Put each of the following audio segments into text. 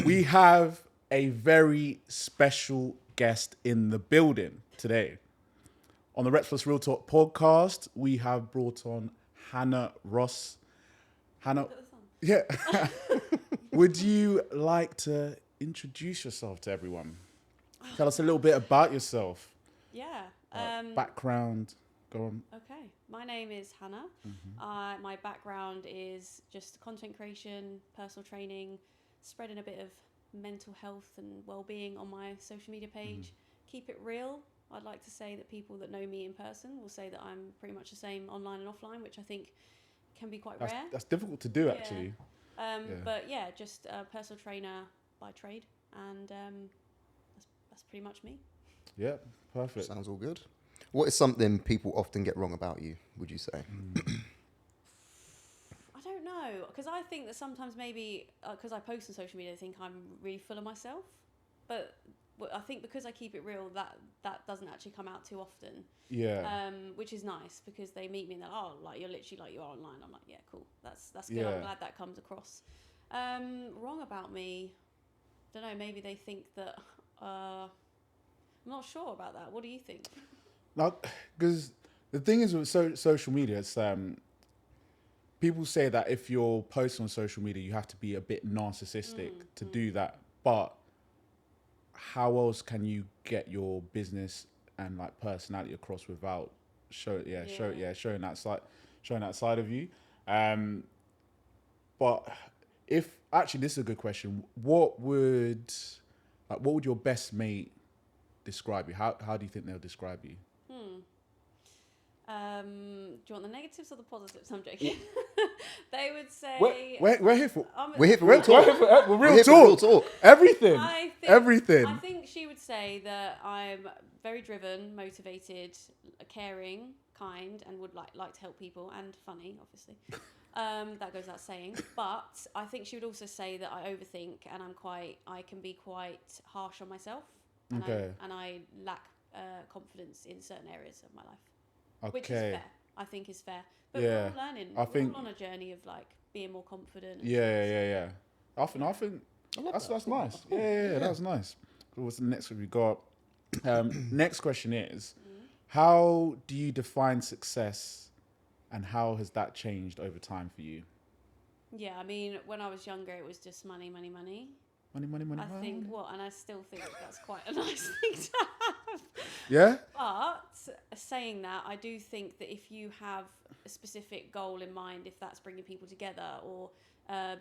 We have a very special guest in the building today. On the Reps Plus Real Talk podcast, we have brought on Hannah Ross. Hannah, yeah. Would you like to introduce yourself to everyone? Tell us a little bit about yourself. Yeah. Background. Go on. Okay. My name is Hannah. My background is just content creation, personal training, spreading a bit of mental health and well-being on my social media page. Keep it real. I'd like to say that people that know me in person will say that I'm pretty much the same online and offline, which I think can be quite rare. That's difficult to do, actually. But yeah, just a personal trainer by trade, and that's pretty much me. Yeah, perfect. Sounds all good. What is something people often get wrong about you, would you say? I don't know, because I think that sometimes maybe, because I post on social media, I think I'm really full of myself. But I think because I keep it real, that doesn't actually come out too often. Yeah. Which is nice, because they meet me and they're like, you're literally like you are online. I'm like, yeah, cool. That's good. Yeah. I'm glad that comes across. Wrong about me, don't know. Maybe they think that. I'm not sure about that. What do you think? Because the thing is with social media, it's people say that if you're posting on social media, you have to be a bit narcissistic to do that. But how else can you get your business and like personality across without showing that side of you? But if actually, this is a good question. What would your best mate describe you? How do you think they'll describe you? Do you want the negatives or the positives? I'm joking. They would say We're here for real talk. We're here for real talk. Everything. I think she would say that I'm very driven, motivated, caring, kind, and would like to help people, and funny, obviously. That goes without saying. But I think she would also say that I overthink, and I can be quite harsh on myself, and I lack confidence in certain areas of my life. Okay. Which is fair. I think is fair. But we're all learning. We're all on a journey of like being more confident. Yeah. I think that's nice. Yeah, that was nice. What's the next one we got? Next question is, how do you define success, and how has that changed over time for you? Yeah, I mean, when I was younger, it was just money. Money. I think, and I still think that's quite a nice thing to have. Yeah? But saying that, I do think that if you have a specific goal in mind, if that's bringing people together or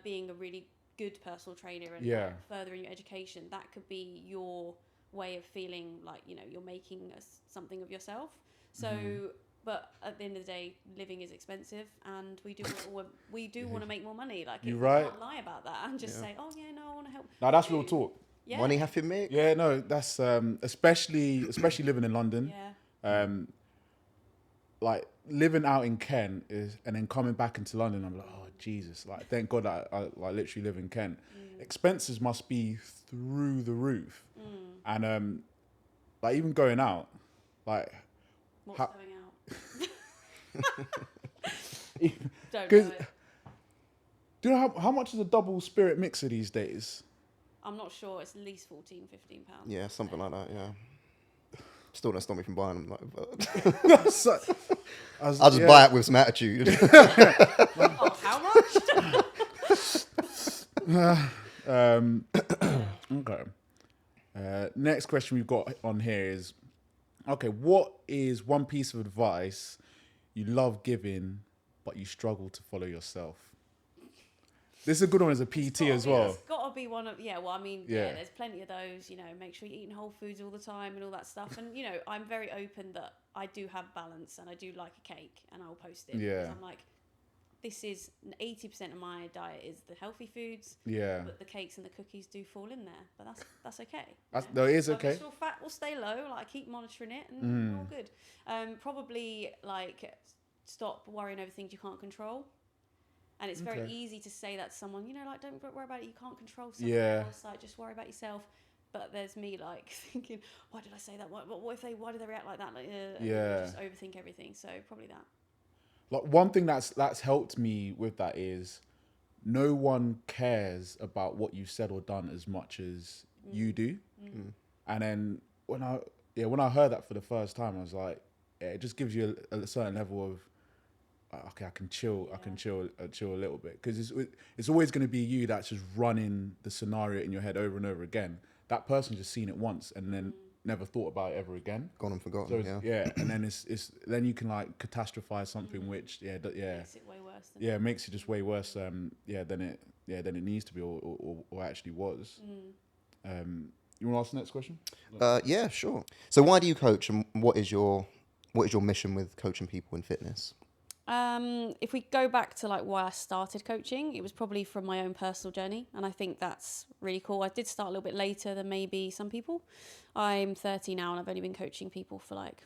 being a really good personal trainer and furthering your education, that could be your way of feeling like, you're making something of yourself. So... But at the end of the day, living is expensive, and we do want to make more money. Like, you can't lie about that and just say, "Oh yeah, no, I want to help." No, that's real talk. Yeah. Money have to make. Yeah, no, that's especially living in London. Yeah. Like living out in Kent and then coming back into London, I'm like, oh Jesus! Like, thank God that I literally live in Kent. Expenses must be through the roof, and like even going out, like What's going out? Don't know. know it. Do you know how much is a double spirit mixer these days? I'm not sure. It's at least £14-15. Yeah, something like that. Yeah. Still don't stop me from buying them. I'll just buy it with some attitude. Oh, how much? Okay. Next question we've got on here is, okay, what is one piece of advice you love giving, but you struggle to follow yourself? This is a good one as a PT as well. It's got to be one of, there's plenty of those, make sure you're eating whole foods all the time and all that stuff. And, I'm very open that I do have balance and I do like a cake and I'll post it. Yeah. Because I'm like, this is 80% of my diet is the healthy foods. Yeah. But the cakes and the cookies do fall in there. But that's okay. No, it is okay. So fat will stay low. Like, I keep monitoring it and we're all good. Probably like stop worrying over things you can't control. And it's very easy to say that to someone, like, don't worry about it. You can't control someone else. Like, just worry about yourself. But there's me like thinking, why did I say that? Why do they react like that? Like, just overthink everything. So probably that. Like, one thing that's helped me with that is no one cares about what you've said or done as much as you do. And then when I heard that for the first time, I was like, it just gives you a certain level of, okay, I can chill a little bit, because it's always going to be you that's just running the scenario in your head over and over again. That person's just seen it once and then never thought about it ever again. Gone and forgotten. So and then it's then you can like catastrophize something which makes it way worse. It makes it just way worse. Than it needs to be or actually was. You want to ask the next question? Yeah, sure. So why do you coach, and what is your mission with coaching people in fitness? If we go back to like why I started coaching, it was probably from my own personal journey, and I think that's really cool. I did start a little bit later than maybe some people. I'm 30 now and I've only been coaching people for like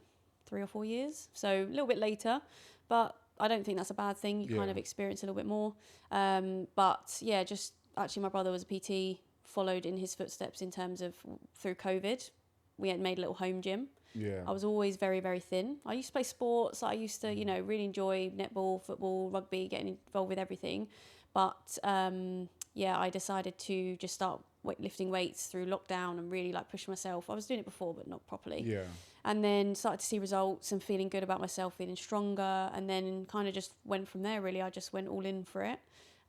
3 or 4 years, so a little bit later, but I don't think that's a bad thing. You kind of experience a little bit more. But yeah, just actually my brother was a PT, followed in his footsteps in terms of through COVID, we had made a little home gym. Yeah. I was always very, very thin. I used to play sports. I used to, really enjoy netball, football, rugby, getting involved with everything. But I decided to just start lifting weights through lockdown and really like push myself. I was doing it before, but not properly. Yeah. And then started to see results and feeling good about myself, feeling stronger. And then kind of just went from there, really. I just went all in for it.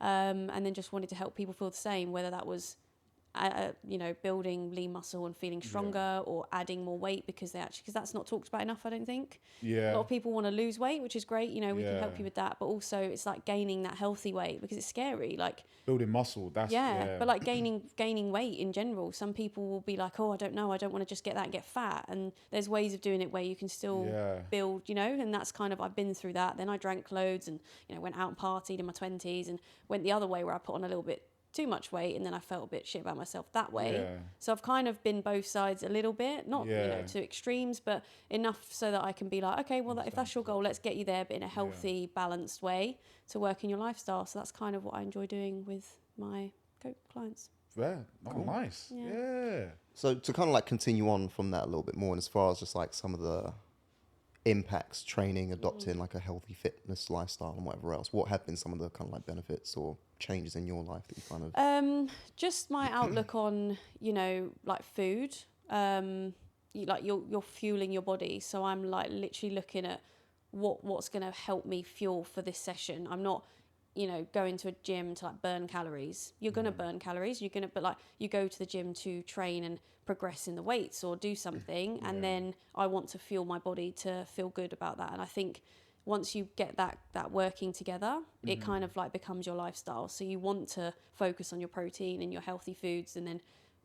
And then just wanted to help people feel the same, whether that was building lean muscle and feeling stronger, or adding more weight, because that's not talked about enough, I don't think. Yeah. A lot of people want to lose weight, which is great. We can help you with that, but also it's like gaining that healthy weight, because it's scary. Like building muscle. That's but like gaining weight in general. Some people will be like, oh, I don't know, I don't want to just get that and get fat. And there's ways of doing it where you can still build, and that's kind of, I've been through that. Then I drank loads and, went out and partied in my 20s, and went the other way where I put on a little bit too much weight, and then I felt a bit shit about myself that way. Yeah. So I've kind of been both sides a little bit, not to extremes, but enough so that I can be like, okay, well, if that's your goal, let's get you there, but in a healthy, balanced way to work in your lifestyle. So that's kind of what I enjoy doing with my clients. Yeah. Oh, cool. Nice. Yeah. So to kind of like continue on from that a little bit more, and as far as just like some of the impacts training, adopting like a healthy fitness lifestyle and whatever else, what have been some of the kind of like benefits or changes in your life that you kind of just my outlook on like food, you're fueling your body, so I'm like literally looking at what's going to help me fuel for this session. I'm not going to a gym to like burn calories. You're going to burn calories, but like you go to the gym to train and progress in the weights or do something, and then I want to fuel my body to feel good about that. And I think once you get that working together, it kind of like becomes your lifestyle. So you want to focus on your protein and your healthy foods, and then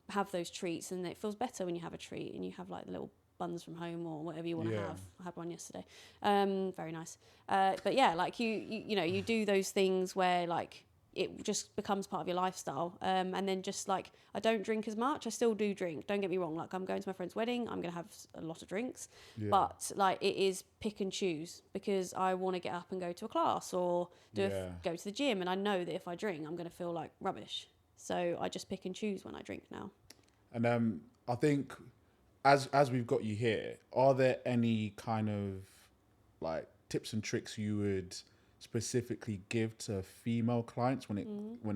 have those treats, and it feels better when you have a treat and you have like little buns from home or whatever you want to have. I had one yesterday. Very nice. But yeah, like you do those things where like it just becomes part of your lifestyle. And then just like, I don't drink as much. I still do drink. Don't get me wrong. Like I'm going to my friend's wedding, I'm going to have a lot of drinks, but like it is pick and choose, because I want to get up and go to a class or go to the gym. And I know that if I drink, I'm going to feel like rubbish. So I just pick and choose when I drink now. And I think as we've got you here, are there any kind of like tips and tricks you would specifically give to female clients when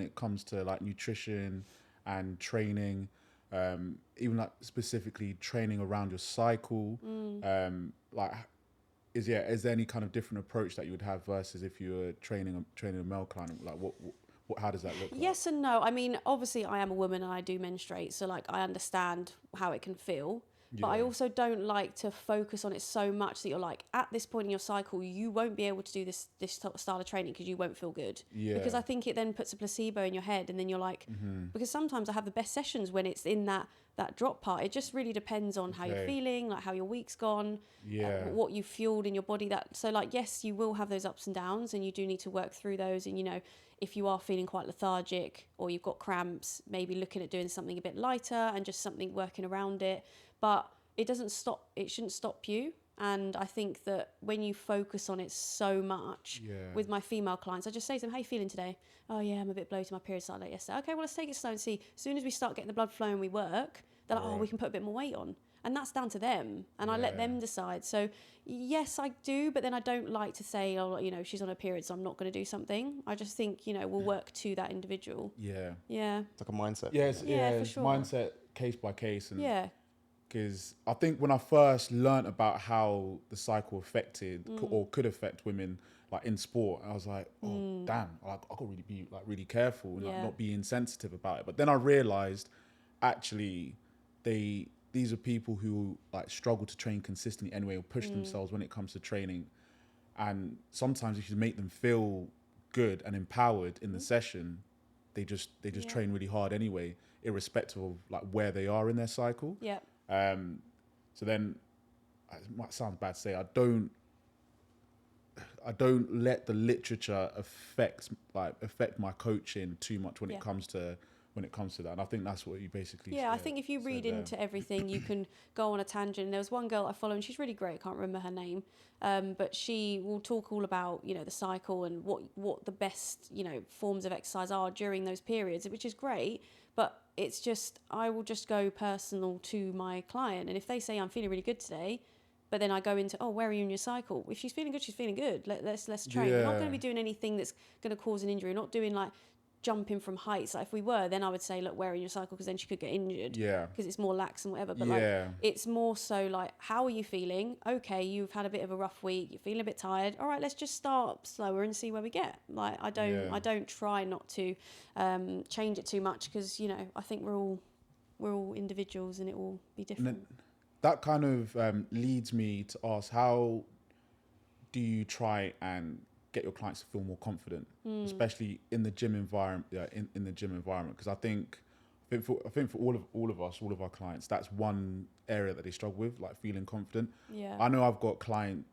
it comes to like nutrition and training, even like specifically training around your cycle? Like is there any kind of different approach that you would have versus if you were training a male client? Like what how does that look like? Yes and no. I mean, obviously I am a woman and I do menstruate, so like I understand how it can feel. But I also don't like to focus on it so much that you're like, at this point in your cycle, you won't be able to do this style of training because you won't feel good. Yeah. Because I think it then puts a placebo in your head, and then you're like, because sometimes I have the best sessions when it's in that drop part. It just really depends on how you're feeling, like how your week's gone, what you fueled in your body. So like, yes, you will have those ups and downs, and you do need to work through those. And if you are feeling quite lethargic or you've got cramps, maybe looking at doing something a bit lighter and just something working around it. But it shouldn't stop you. And I think that when you focus on it so much with my female clients, I just say to them, how are you feeling today? Oh yeah, I'm a bit bloated, my period started late yesterday. Okay, well, let's take it slow and see. As soon as we start getting the blood flowing, we work, they're like, oh, we can put a bit more weight on. and that's down to them, and I let them decide. So yes, I do, but then I don't like to say, oh, you know, she's on her period, so I'm not going to do something. I just think, you know, we'll work to that individual. Yeah. It's like a mindset. For sure. Mindset, case by case, and because I think when I first learnt about how the cycle affected or could affect women, like in sport, I was like, oh damn, I got to really be like really careful and like not be insensitive about it. But then I realised, actually, these are people who like struggle to train consistently anyway, or push themselves when it comes to training. And sometimes if you make them feel good and empowered in the session, they just train really hard anyway, irrespective of like where they are in their cycle. So then, it might sound bad to say, I don't let the literature affect my coaching too much when it comes to that. And I think that's what you basically I think if you read into everything, you can go on a tangent. There was one girl I follow, and she's really great. I can't remember her name, but she will talk all about, you know, the cycle and what the best, you know, forms of exercise are during those periods, which is great. But it's just, I will just go personal to my client, and if they say I'm feeling really good today, but then I go into, oh, where are you in your cycle? If she's feeling good, she's feeling good. Let's train. We're not going to be doing anything that's going to cause an injury. We're not doing like jumping from heights. Like if we were, then I would say, look, where are you in your cycle? Because then she could get injured. Because it's more lax and whatever. But like, it's more so like, how are you feeling? Okay, you've had a bit of a rough week. You're feeling a bit tired. All right, let's just start slower and see where we get. Like I don't try not to change it too much, because, you know, I think we're all individuals and it will be different. That kind of leads me to ask, how do you try and get your clients to feel more confident, especially in the gym environment? In the gym environment, because I think for all of us, all of our clients, that's one area that they struggle with, like feeling confident. I know I've got clients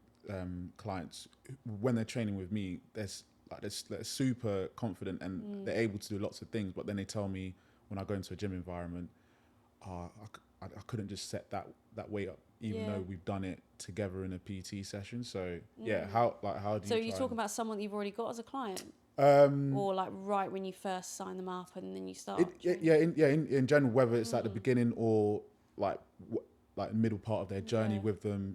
when they're training with me, they're super confident and they're able to do lots of things, but then they tell me when I go into a gym environment, I couldn't just set that weight up, even though we've done it together in a PT session. So how do you? So you're talking about someone that you've already got as a client, or like right when you first sign them up and then you start. In general, whether it's at the beginning or like middle part of their journey with them,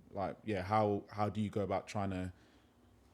how do you go about trying to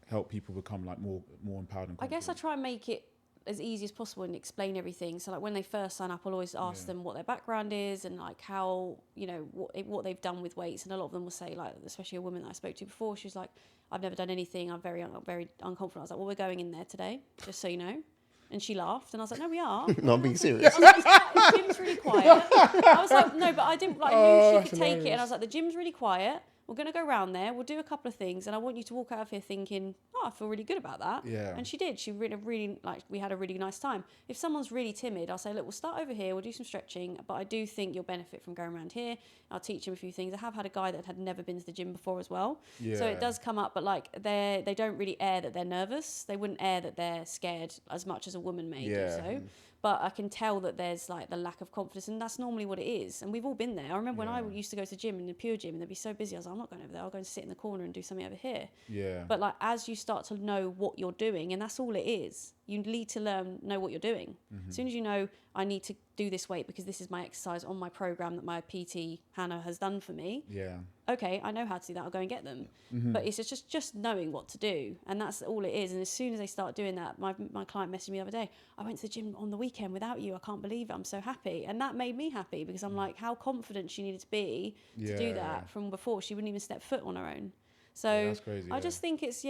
help people become like more empowered and confident? I guess I try and make it as easy as possible and explain everything. So like when they first sign up, I'll always ask them what their background is and like how, you know, what they've done with weights. And a lot of them will say, like, especially a woman that I spoke to before, she was like, I've never done anything. I'm very unconfident. I was like, well, we're going in there today, just so you know. And she laughed, and I was like, no, we are. No, I'm being serious. I was like, the gym's really quiet. I was like, no, but I didn't knew she could take it. And I was like, the gym's really quiet. We're going to go around there. We'll do a couple of things. And I want you to walk out of here thinking, oh, I feel really good about that. Yeah. And she did. She really we had a really nice time. If someone's really timid, I'll say, look, we'll start over here. We'll do some stretching. But I do think you'll benefit from going around here. I'll teach them a few things. I have had a guy that had never been to the gym before as well. Yeah. So it does come up. But like they don't really air that they're nervous. They wouldn't air that they're scared as much as a woman may do so. But I can tell that there's like the lack of confidence, and that's normally what it is. And we've all been there. I remember when I used to go to the gym, in the pure gym, and they'd be so busy. I was like, I'm not going over there. I'll go and sit in the corner and do something over here. Yeah. But like as you start to know what you're doing, and that's all it is. You need to know what you're doing. Mm-hmm. As soon as you know, I need to do this weight because this is my exercise on my program that my PT Hannah has done for me. Yeah. Okay, I know how to do that. I'll go and get them. Mm-hmm. But it's just knowing what to do, and that's all it is. And as soon as they start doing that, my client messaged me the other day. I went to the gym on the weekend without you. I can't believe it. I'm so happy, and that made me happy because I'm like, how confident she needed to be to do that from before. She wouldn't even step foot on her own. So that's crazy, I just think it's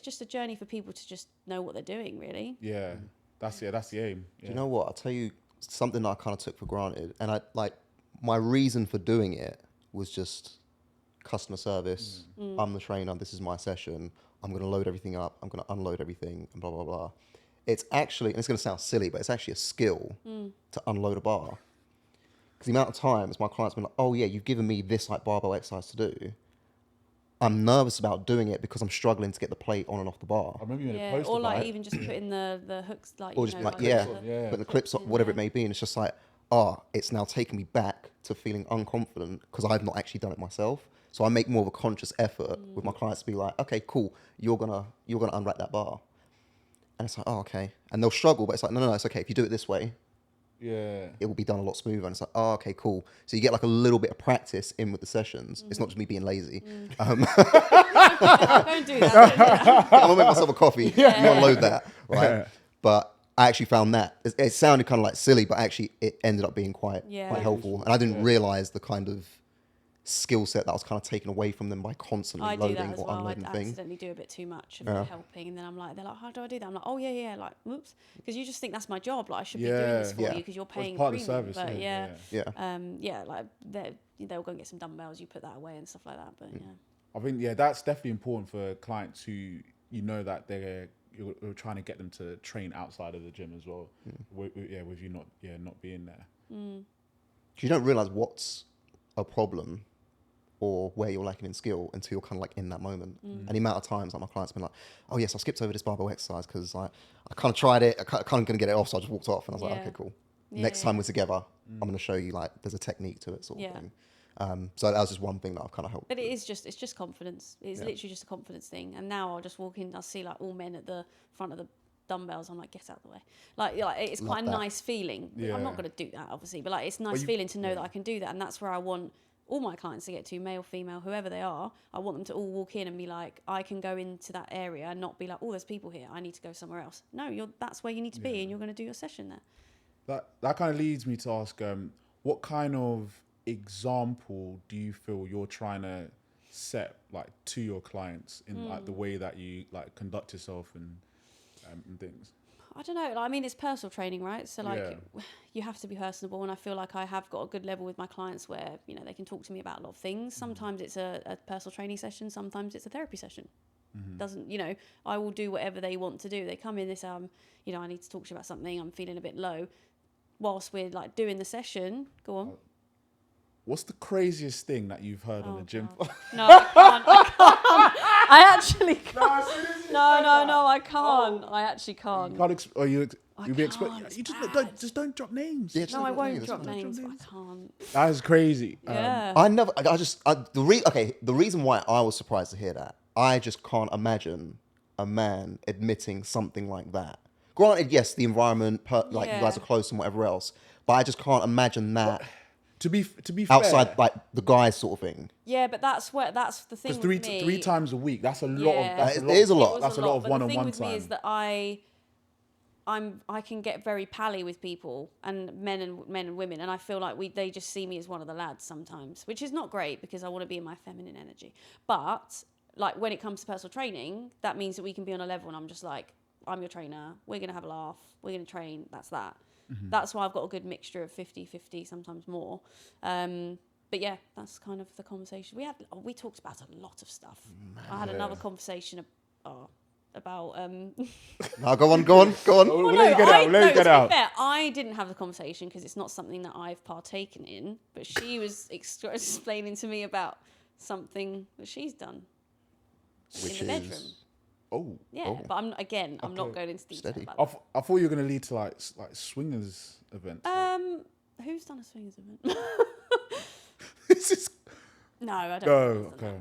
just a journey for people to just know what they're doing, really. Yeah, that's the aim. Yeah. Do you know what? I'll tell you something that I kind of took for granted, and my reason for doing it was just customer service. I'm the trainer. This is my session. I'm going to load everything up. I'm going to unload everything, and blah blah blah. It's actually, and it's going to sound silly, but it's actually a skill to unload a bar. Because the amount of times my clients been like, "Oh yeah, you've given me this like barbell exercise to do." I'm nervous about doing it because I'm struggling to get the plate on and off the bar. I remember you made a post or about like it. even just putting the hooks like, or just putting the clips on, whatever it may be, and it's just like, it's now taking me back to feeling unconfident because I've not actually done it myself. So I make more of a conscious effort with my clients to be like, okay, cool, you're gonna unwrap that bar, and it's like, oh, okay, and they'll struggle, but it's like, no, it's okay if you do it this way. it will be done a lot smoother. And it's like, oh, okay, cool. So you get like a little bit of practice in with the sessions. It's not just me being lazy. Go and do that. I'm gonna make myself a coffee. You unload that, right? But I actually found that it sounded kind of like silly, but actually it ended up being quite helpful. And I didn't realize the kind of skill set that was kind of taken away from them by constantly loading or unloading things. I accidentally do a bit too much of the helping, and then they're like, how do I do that? I'm like, oh yeah, like, whoops, because you just think that's my job, like I should be doing this for you because you're paying part premium. of the service, but like they'll go and get some dumbbells, you put that away and stuff like that. But I think that's definitely important for clients who that you're trying to get them to train outside of the gym as well. With you not being there. You don't realize what's a problem or where you're lacking in skill until you're kind of like in that moment. And the amount of times like my clients have been like, oh yes, I skipped over this barbell exercise because I kind of tried it, I kind of going to get it off, so I just walked off, and I was like, okay, cool. Next time we're together, I'm going to show you like there's a technique to it, sort of thing. So that was just one thing that I've kind of helped. But it's just confidence. It's literally just a confidence thing. And now I'll just walk in, I'll see like all men at the front of the dumbbells. I'm like, get out of the way. Like it's quite a nice feeling. I'm not going to do that, obviously, but like it's a nice feeling to know that I can do that, and that's where I want all my clients to get to, male, female, whoever they are. I want them to all walk in and be like, I can go into that area and not be like, oh, there's people here, I need to go somewhere else. No, that's where you need to be, and you're going to do your session there. That kind of leads me to ask, what kind of example do you feel you're trying to set like to your clients in like the way that you like conduct yourself and things? I don't know. I mean, it's personal training, right? So like, you have to be personable, and I feel like I have got a good level with my clients where they can talk to me about a lot of things. Sometimes it's a personal training session, sometimes it's a therapy session. Doesn't I will do whatever they want to do. They come in this I need to talk to you about something. I'm feeling a bit low. Whilst we're like doing the session, go on. What's the craziest thing that you've heard on the gym floor? No, I can't. I actually can't. No, I can't. I actually can't. You don't drop names. Yeah, no, I won't drop names, but I can't. That is crazy. Yeah. The reason why I was surprised to hear that, I just can't imagine a man admitting something like that. Granted, yes, the environment, you guys are close and whatever else, but I just can't imagine that. To be outside, fair, like the guys sort of thing. Yeah, but that's the thing. Because three times a week, that's a lot. It is a lot. That's a lot of one-on-one time. The thing with me is that I can get very pally with people, and men and women, and I feel like they just see me as one of the lads sometimes, which is not great because I want to be in my feminine energy. But like when it comes to personal training, that means that we can be on a level, and I'm just like, I'm your trainer. We're gonna have a laugh. We're gonna train. That's that. That's why I've got a good mixture of 50-50, sometimes more. But yeah, that's kind of the conversation we talked about a lot of stuff. I had another conversation about. No, go on. Well, let you get out. Fair, I didn't have the conversation because it's not something that I've partaken in. But she was explaining to me about something that she's done in the bedroom. But I'm not going into detail about that. I thought you were going to lead to like swingers events. Who's done a swingers event? No, I don't. Okay.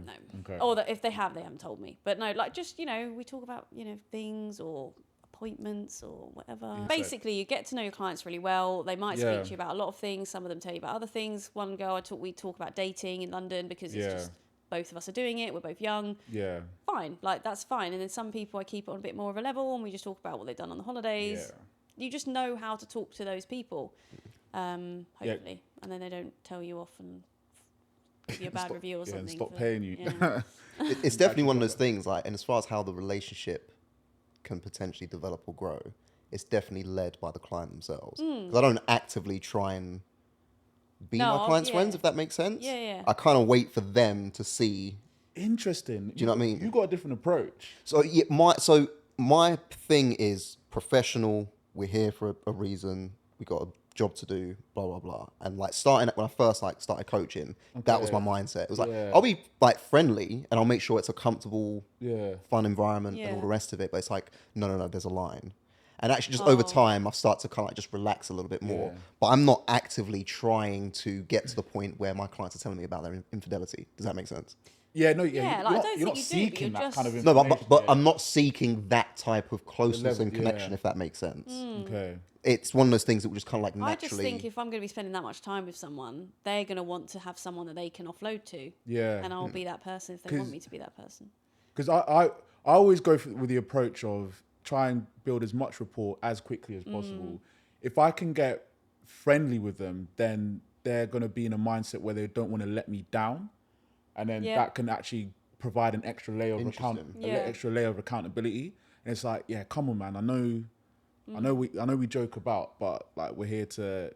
No. Or that if they have, they haven't told me. But no, like just we talk about things or appointments or whatever. Basically, you get to know your clients really well. They might speak to you about a lot of things. Some of them tell you about other things. One girl we talk about dating in London because it's just. Both of us are doing it. We're both young. Yeah. Fine. Like, that's fine. And then some people I keep it on a bit more of a level and we just talk about what they've done on the holidays. Yeah. You just know how to talk to those people, hopefully. Yeah. And then they don't tell you off and give you a bad review or something. And stop paying you. Yeah. It's definitely one of those things, like, and as far as how the relationship can potentially develop or grow, it's definitely led by the client themselves. Because I don't actively try and be my client's friends, if that makes sense. Yeah. I kind of wait for them to see. Interesting. Do you know what I mean? You got a different approach. So my thing is professional. We're here for a reason. We got a job to do. Blah blah blah. And like when I first started coaching, that was my mindset. It was like I'll be like friendly and I'll make sure it's a comfortable, fun environment and all the rest of it. But it's like no, there's a line. And actually, just over time, I've started to kind of like just relax a little bit more. Yeah. But I'm not actively trying to get to the point where my clients are telling me about their infidelity. Does that make sense? Yeah, you're not seeking that kind of information. No, but I'm not seeking that type of closeness and connection, if that makes sense. Okay. it's one of those things that will just kind of like naturally. I just think if I'm going to be spending that much time with someone, they're going to want to have someone that they can offload to. Yeah. And I'll be that person if they want me to be that person. Because I always go with the approach of try and build as much rapport as quickly as possible. If I can get friendly with them, then they're going to be in a mindset where they don't want to let me down. And then that can actually provide an extra layer of extra layer of accountability. And it's like, yeah, come on, man. I know we joke about, but like we're here to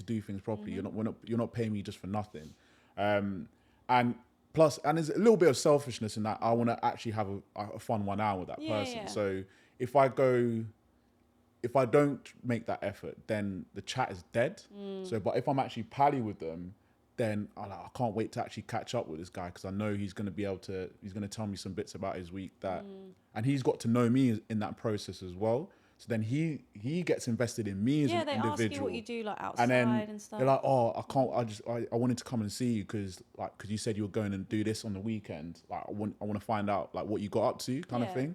do things properly. You're not paying me just for nothing. And plus, and there's a little bit of selfishness in that I want to actually have a fun 1 hour with that person. Yeah. So if I don't make that effort, then the chat is dead. So, but if I'm actually pally with them, then I can't wait to actually catch up with this guy because I know he's going to tell me some bits about his week and he's got to know me in that process as well. So then he gets invested in me as an individual. Yeah, they ask you what you do like outside and then stuff. They're like, oh, I can't. I wanted to come and see you because you said you were going and do this on the weekend. Like I want to find out like what you got up to, kind of thing.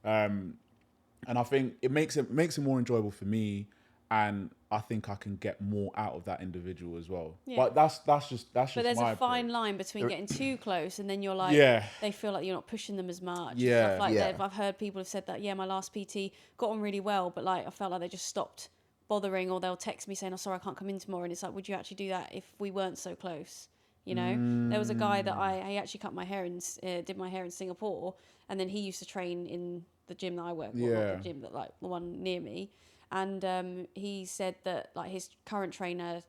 And I think it makes it more enjoyable for me, and I think I can get more out of that individual as well. Yeah. But that's just. But there's a fine line between getting too close and then you're like, they feel like you're not pushing them as much. Yeah. Stuff like that. I've heard people have said that. Yeah, my last PT got on really well, but like I felt like they just stopped bothering, or they'll text me saying, "Oh, sorry, I can't come in tomorrow." And it's like, would you actually do that if we weren't so close? You know, there was a guy that he actually cut my hair and did my hair in Singapore, and then he used to train in the gym that I work. Well, not the gym, but like the one near me. And he said that like his current trainer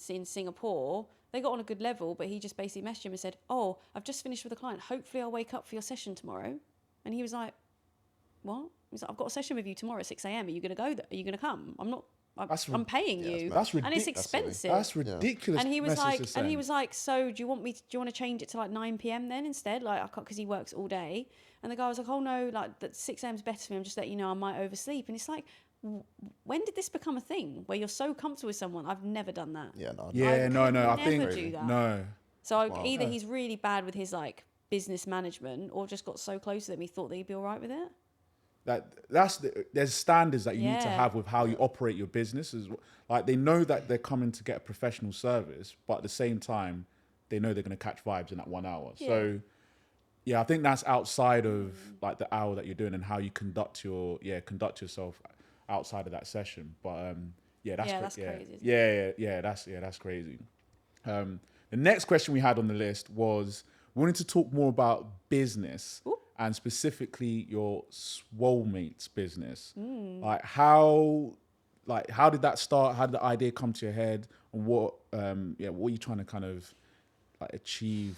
in Singapore, they got on a good level, but he just basically messaged him and said, "Oh, I've just finished with a client. Hopefully I'll wake up for your session tomorrow." And he was like, "What?" He's like, "I've got a session with you tomorrow at 6 a.m. Are you going to go there? Are you going to come? I'm paying you. That's ridiculous. And it's expensive. That's ridiculous." And he was like, "So do you want to change it to like 9 p.m. then instead? Like, I can't, because he works all day." And the guy was like, "Oh no, like that 6 a.m. is better for me. I'm just letting you know I might oversleep." And it's like, when did this become a thing where you're so comfortable with someone? I've never done that. I think do that. No. So either he's really bad with his like business management, or just got so close to them he thought that he'd be all right with it. There's standards that you need to have with how you operate your business. Like they know that they're coming to get a professional service, but at the same time, they know they're going to catch vibes in that 1 hour. Yeah. So, yeah, I think that's outside of like the hour that you're doing and how you conduct yourself outside of that session. But that's crazy. That's crazy. The next question we had on the list was we wanted to talk more about business. Ooh. And specifically your Swole Mates business. Like how did that start? How did the idea come to your head? And what are you trying to kind of like achieve?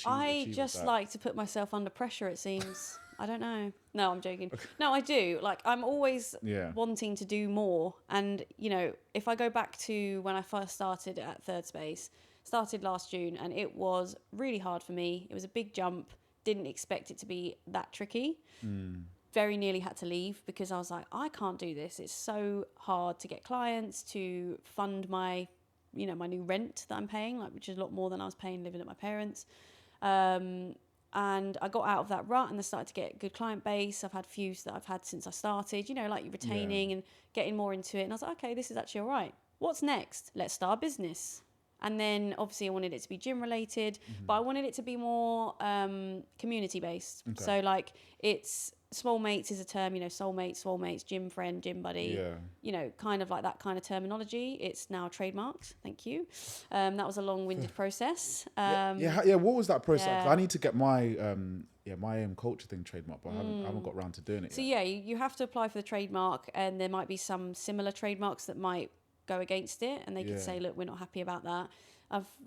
I just like to put myself under pressure, it seems. I don't know. No, I'm joking. No, I do. Like I'm always wanting to do more. And you know, if I go back to when I first started at Third Space, started last June, and it was really hard for me. It was a big jump. Didn't expect it to be that tricky. Very nearly had to leave because I was like, I can't do this. It's so hard to get clients, to fund my new rent that I'm paying, like, which is a lot more than I was paying living at my parents. And I got out of that rut and I started to get a good client base. I've had few that I've had since I started, like retaining and getting more into it. And I was like, okay, this is actually all right. What's next? Let's start a business. And then obviously I wanted it to be gym related, but I wanted it to be more community based. Okay. So like it's Swole Mates is a term, soulmates, gym friend, gym buddy, kind of like that kind of terminology. It's now trademarked. Thank you. That was a long-winded process. What was that process? Yeah. I need to get my my culture thing trademarked, but I haven't got around to doing it yet. So you have to apply for the trademark, and there might be some similar trademarks that might go against it, and they could say, look, we're not happy about that.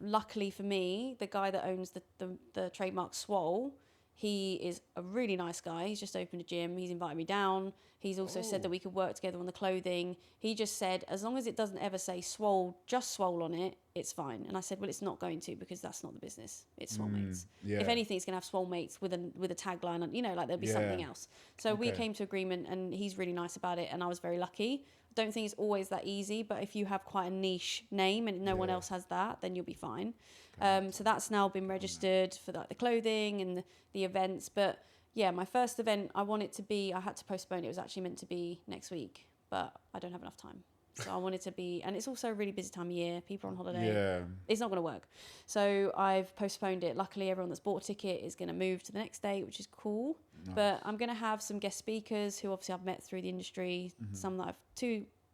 Luckily for me, the guy that owns the trademark Swole, he is a really nice guy. He's just opened a gym. He's invited me down. He's also said that we could work together on the clothing. He just said, as long as it doesn't ever say Swole, just Swole on it, it's fine. And I said, well, it's not going to, because that's not the business. It's Swole Mates. Yeah. If anything, it's going to have Swole Mates with a tagline, and like there'll be something else. So we came to agreement, and he's really nice about it, and I was very lucky. Don't think it's always that easy, but if you have quite a niche name and no one else has that, then you'll be fine. So that's now been registered for the clothing and the events. But yeah, my first event, I had to postpone it. It was actually meant to be next week, but I don't have enough time. So I wanted to be, and it's also a really busy time of year. People are on holiday. Yeah. It's not going to work. So I've postponed it. Luckily, everyone that's bought a ticket is going to move to the next date, which is cool. Nice. But I'm going to have some guest speakers who obviously I've met through the industry. Some that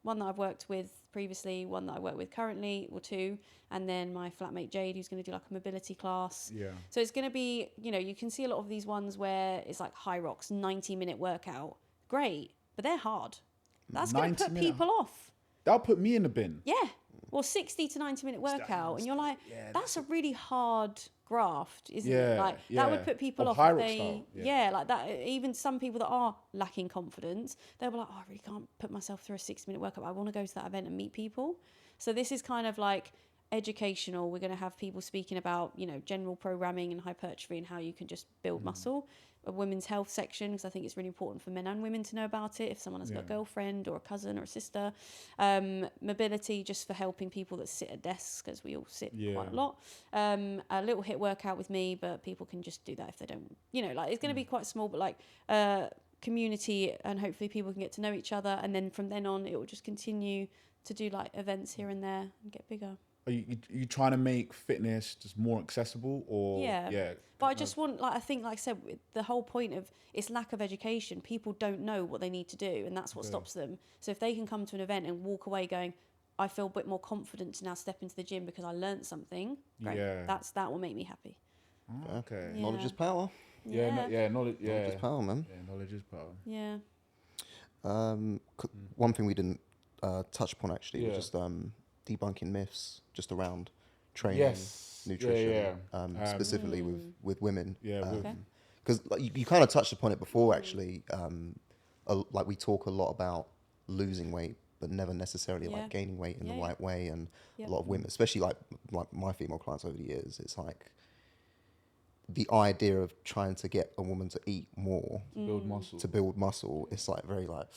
one that I've worked with previously, one that I work with currently, or two, and then my flatmate Jade, who's going to do like a mobility class. Yeah. So it's going to be, you can see a lot of these ones where it's like high rocks, 90-minute workout. Great, but they're hard. That's going to put people off. That'll put me in the bin. Yeah. Well, 60 to 90-minute workout, and you're like, that's a really hard graft, isn't it? Like that would put people off. High If rock they, style. like that. Even some people that are lacking confidence, they'll be like, I really can't put myself through a 60-minute workout. I want to go to that event and meet people. So this is kind of like educational. We're going to have people speaking about, general programming and hypertrophy and how you can just build muscle. A women's health section, because I think it's really important for men and women to know about it if someone has got a girlfriend or a cousin or a sister. Mobility, just for helping people that sit at desks, because we all sit quite a lot. A little HIIT workout with me, but people can just do that if they don't, it's going to be quite small, but like community, and hopefully people can get to know each other, and then from then on it will just continue to do like events here and there and get bigger. Are you trying to make fitness just more accessible, or But I just want, I think, like I said, the whole point of it's lack of education. People don't know what they need to do, and that's what stops them. So if they can come to an event and walk away going, I feel a bit more confident to now step into the gym because I learned something, great. That will make me happy. Oh, okay. Yeah. Knowledge is power. Knowledge is power, man. Yeah, knowledge is power. Yeah. One thing we didn't touch upon actually was just debunking myths just around training, nutrition, specifically with women. Because you kind of touched upon it before actually. Like we talk a lot about losing weight, but never necessarily like gaining weight in the right way. And a lot of women, especially like my female clients over the years, it's like the idea of trying to get a woman to eat more to build muscle. It's like very like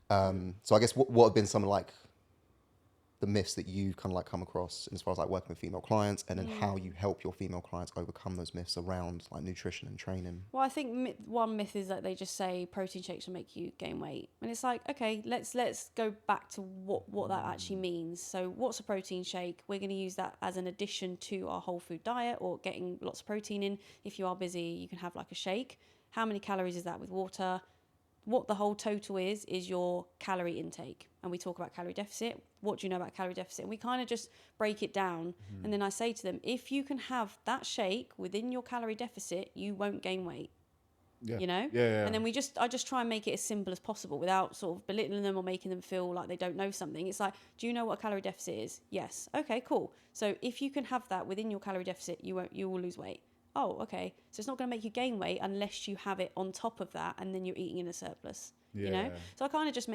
so I guess what have been some like the myths that you've kind of like come across as far as like working with female clients, and then how you help your female clients overcome those myths around like nutrition and training? Well, I think one myth is that they just say protein shakes will make you gain weight, and it's like, okay, let's go back to what that actually means. So what's a protein shake? We're going to use that as an addition to our whole food diet, or getting lots of protein in. If you are busy, you can have like a shake. How many calories is that with water? What the whole total is your calorie intake. And we talk about calorie deficit. What do you know about calorie deficit? And we kind of just break it down. And then I say to them, if you can have that shake within your calorie deficit, you won't gain weight. And then I just try and make it as simple as possible without sort of belittling them or making them feel like they don't know something. It's like, do you know what a calorie deficit is? Yes. Okay, cool. So if you can have that within your calorie deficit, you will lose weight. Oh, okay. So it's not going to make you gain weight unless you have it on top of that, and then you're eating in a surplus. So I kind of just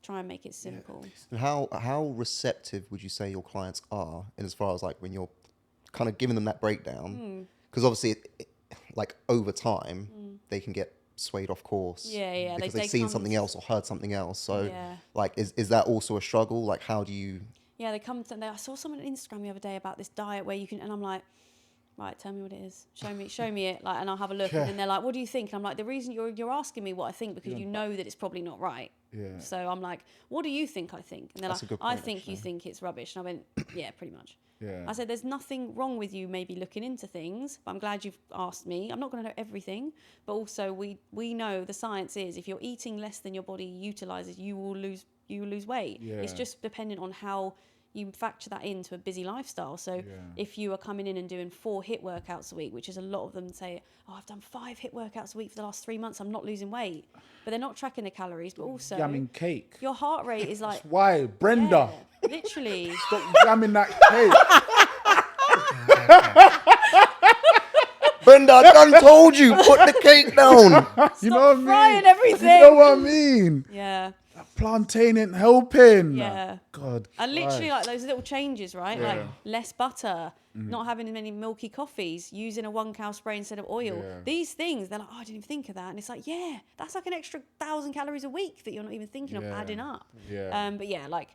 try and make it simple. And how receptive would you say your clients are, in as far as like when you're kind of giving them that breakdown? Because obviously, like over time, they can get swayed off course. Because they've seen something else or heard something else. So like, is that also a struggle? Like, how do you? Yeah, they come to. I saw someone on Instagram the other day about this diet where you can, and I'm like, right, tell me what it is. Show me it, like, and I'll have a look. And then they're like, what do you think? And I'm like, the reason you're asking me what I think because you know that it's probably not right. So I'm like, what do you think I think? And they're like, I think you think it's rubbish. And I went, yeah, pretty much. I said, there's nothing wrong with you maybe looking into things, but I'm glad you've asked me. I'm not going to know everything, but also we know the science is if you're eating less than your body utilizes, you will lose weight. It's just dependent on how you factor that into a busy lifestyle. So if you are coming in and doing 4 HIIT workouts a week, which is a lot of them say, oh, I've done 5 HIIT workouts a week for the last 3 months, I'm not losing weight. But they're not tracking the calories, but also jamming cake. Your heart rate is like... Why? Brenda. Yeah, literally. Stop jamming that cake. Brenda, I done told you, put the cake down. You know what I mean? Frying everything. You know what I mean? Yeah. That plantain ain't helping. Yeah. God. And literally like those little changes, right? Like less butter, not having as many milky coffees, using a 1 cow spray instead of oil. These things, they're like, oh, I didn't even think of that. And it's like, yeah, that's like an extra 1,000 calories a week that you're not even thinking of adding up. But yeah, like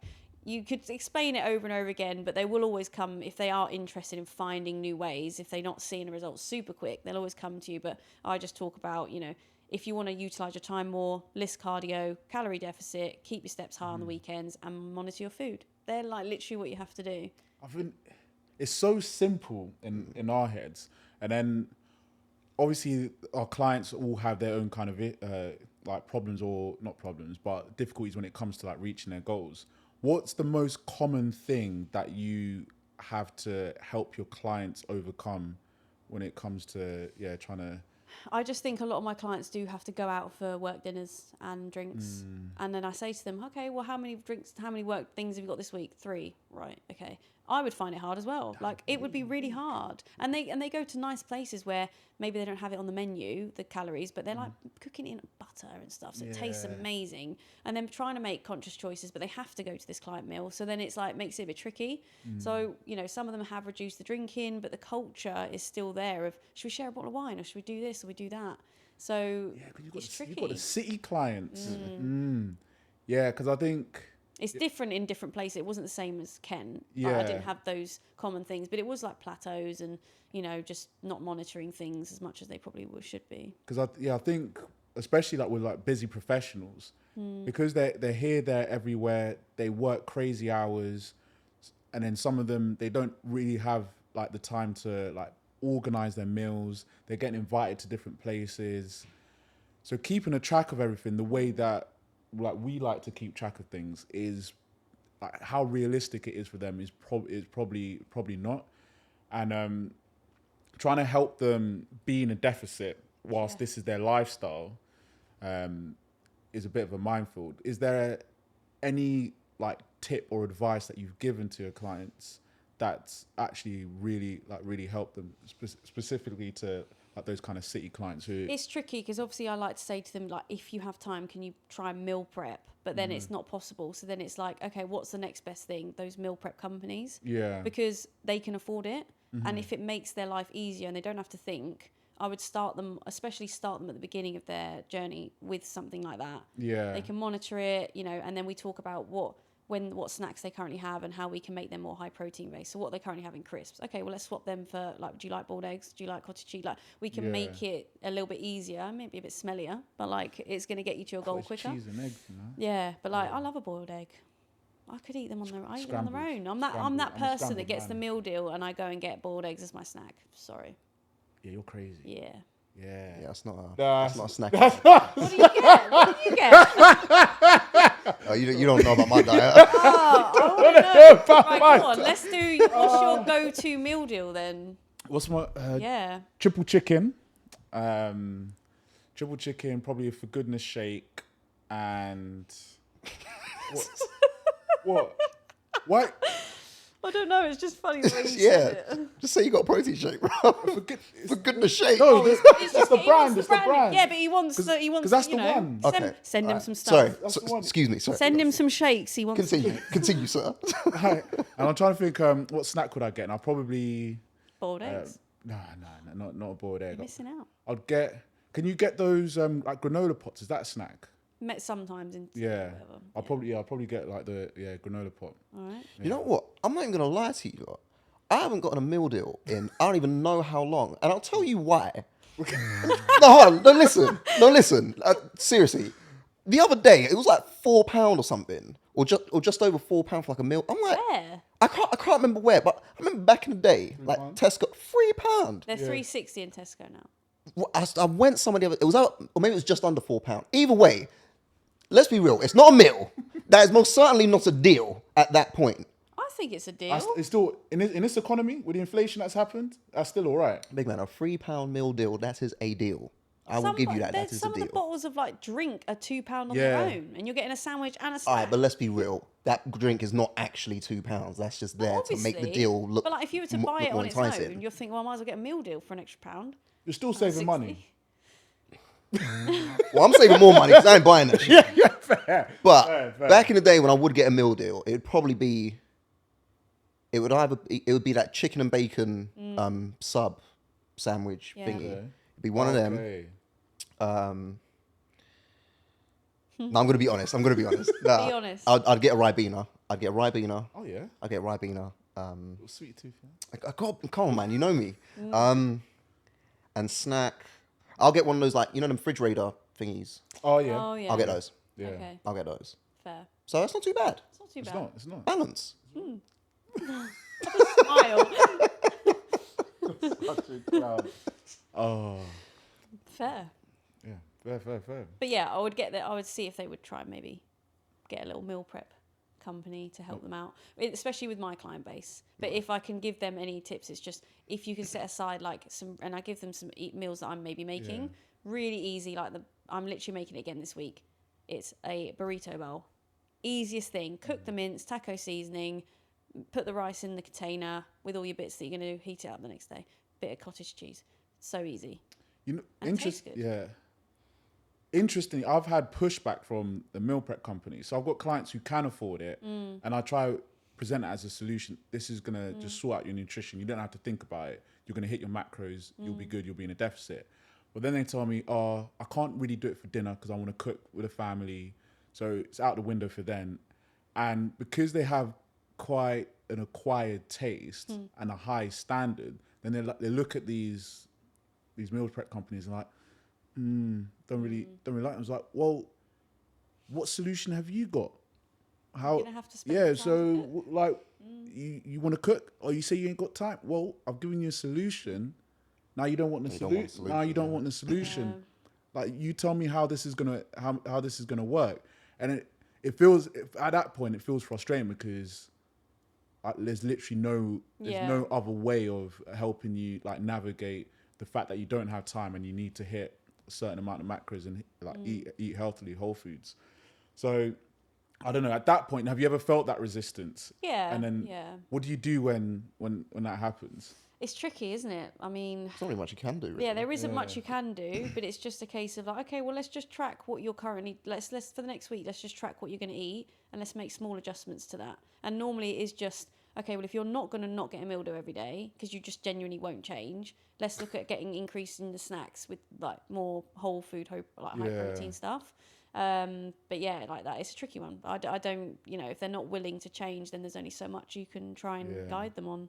you could explain it over and over again, but they will always come if they are interested in finding new ways. If they're not seeing the results super quick, they'll always come to you. But I just talk about, if you want to utilize your time more, list cardio, calorie deficit, keep your steps high on the weekends, and monitor your food. They're like literally what you have to do. I think it's so simple in our heads, and then obviously our clients all have their own kind of like problems, or not problems, but difficulties when it comes to like reaching their goals. What's the most common thing that you have to help your clients overcome when it comes to trying to? I just think a lot of my clients do have to go out for work dinners and drinks. And then I say to them, okay, well, how many work things have you got this week? 3. Right. Okay. I would find it hard as well. Like, it would be really hard. And they go to nice places where maybe they don't have it on the menu, the calories, but they're like cooking it in butter and stuff. So it tastes amazing. And then trying to make conscious choices, but they have to go to this client meal. So then it's like, makes it a bit tricky. So, some of them have reduced the drinking, but the culture is still there of, should we share a bottle of wine, or should we do this, or we do that? So it's tricky. You've got the city clients. Yeah, because I think... It's different in different places. It wasn't the same as Ken. Yeah. I didn't have those common things, but it was like plateaus and, just not monitoring things as much as they probably should be. Because I think, especially like with like busy professionals, because they're here, there, everywhere, they work crazy hours, and then some of them, they don't really have like the time to like organize their meals. They're getting invited to different places. So keeping a track of everything, the way that like we like to keep track of things, is like how realistic it is for them is probably not, and trying to help them be in a deficit whilst this is their lifestyle is a bit of a minefield. Is there any like tip or advice that you've given to your clients that's actually really helped them, specifically to like those kind of city clients who... It's tricky because obviously I like to say to them, like, if you have time, can you try meal prep? But then it's not possible. So then it's like, okay, what's the next best thing? Those meal prep companies. Yeah. Because they can afford it. And if it makes their life easier and they don't have to think, I would start them at the beginning of their journey with something like that. Yeah. They can monitor it, and then we talk about what snacks they currently have and how we can make them more high protein based. So what they currently have in crisps. Okay, well, let's swap them for, like, do you like boiled eggs? Do you like cottage cheese? Like, we can make it a little bit easier, maybe a bit smellier, but like, it's going to get you to your goal quicker. Cheese and eggs, Yeah, but like, I love a boiled egg. I could eat them on their own. I'm that person that gets the meal deal and I go and get boiled eggs as my snack. Sorry. Yeah, you're crazy. Yeah. Yeah. Yeah, that's not a snack. What do you get? What do you get? Oh, you don't know about my diet. I want to know. Right, go on. Let's do. What's your go-to meal deal then? What's my Triple chicken, probably a for goodness shake, and what? I don't know. It's just funny the way you said it. Just say you got a protein shake, bro. For goodness sake. No, It's that's the brand. It's the brand. Yeah, but he wants. Because that's the one. Send him some stuff. Sorry. Excuse me. Sorry. Send him some shakes. He wants. Continue, sir. Right. And I'm trying to think, what snack would I get? And I'll probably boiled eggs. No, not a boiled egg. You're missing out. I'd get. Can you get those like granola pots? Is that a snack? Sometimes in I'll probably get like the granola pot. All right. Yeah. You know what? I'm not even gonna lie to you lot. I haven't gotten a meal deal in I don't even know how long, and I'll tell you why. No, listen. Seriously, the other day it was like £4 or something, or just over £4 for like a meal. I'm like, where? I can't remember where, but I remember back in the day, like Tesco, £3. They're $3.60 in Tesco now. Well, I went some of the other. It was out, or maybe it was just under £4. Either way. Let's be real. It's not a meal. That is most certainly not a deal at that point. I think it's a deal. It's still in this economy with the inflation that's happened. That's still all right. Big man, a £3 meal deal. That is a deal. I will give you that. That is a deal. Some of the bottles of like drink are £2 on their own, and you're getting a sandwich and a snack. All right, but let's be real. That drink is not actually £2. That's just there to make the deal look. But like, if you were to buy it on its own, you'll think, well, I might as well get a meal deal for an extra £1. You're still saving money. Well, I'm saving more money because I ain't buying that shit. Yeah, fair. But fair. Back in the day when I would get a meal deal, it would probably be. It would be that chicken and bacon sub sandwich thingy. Okay. It'd be one of them. No, I'm gonna be honest. Nah, be honest. I'd get a Ribena. Oh yeah. I'd get Ribena. Sweet tooth. Come on, man. You know me. And snack. I'll get one of those, like, you know, them fridge radar thingies. Oh yeah. Oh yeah. I'll get those. Yeah. Okay. I'll get those. Fair. So that's not too bad. It's not too It's bad. not. It's not. Balance. Smile. Such a clown. Oh. Fair. Yeah. Fair. But yeah, I would get that. I would see if they would try and maybe get a little meal prep company to help them out, especially with my client base. But if I can give them any tips, it's just if you can set aside like some, and I give them some meals that I'm maybe making, really easy. Like I'm literally making it again this week. It's a burrito bowl. Easiest thing. Cook the mince, taco seasoning, put the rice in the container with all your bits that you're going to do, heat it up the next day. Bit of cottage cheese. So easy. You know, And it tastes good. Yeah. Interesting. I've had pushback from the meal prep company. So I've got clients who can afford it, and I try to present it as a solution. This is gonna just sort out your nutrition. You don't have to think about it. You're gonna hit your macros. You'll be good. You'll be in a deficit. But then they tell me, "Oh, I can't really do it for dinner because I want to cook with a family, so it's out the window for them." And because they have quite an acquired taste and a high standard, then they look at these meal prep companies and like, don't really like them. I was like, well, what solution have you got? How? You're gonna have to spend Yeah, time so to cook. like, you want to cook, or you say you ain't got time? Well, I've given you a solution. Now you don't want the solution. Now you don't want the solution. Like, you tell me how this is gonna work, and it feels at that point it feels frustrating because there's literally no other way of helping you like navigate the fact that you don't have time and you need to hit a certain amount of macros and like eat healthily, whole foods. So I don't know. At that point, have you ever felt that resistance? Yeah. And then what do you do when that happens? It's tricky, isn't it? I mean, There's not really much you can do. Really. yeah, there isn't much you can do, but it's just a case of like, okay, well, let's just track what you're currently. Let's for the next week, let's just track what you're going to eat, and let's make small adjustments to that. And normally it is just okay. Well, if you're not going to not get a meal do every day because you just genuinely won't change, let's look at getting increase in the snacks with like more whole food, high protein stuff. But yeah, like that, it's a tricky one. I don't, if they're not willing to change, then there's only so much you can try and guide them on.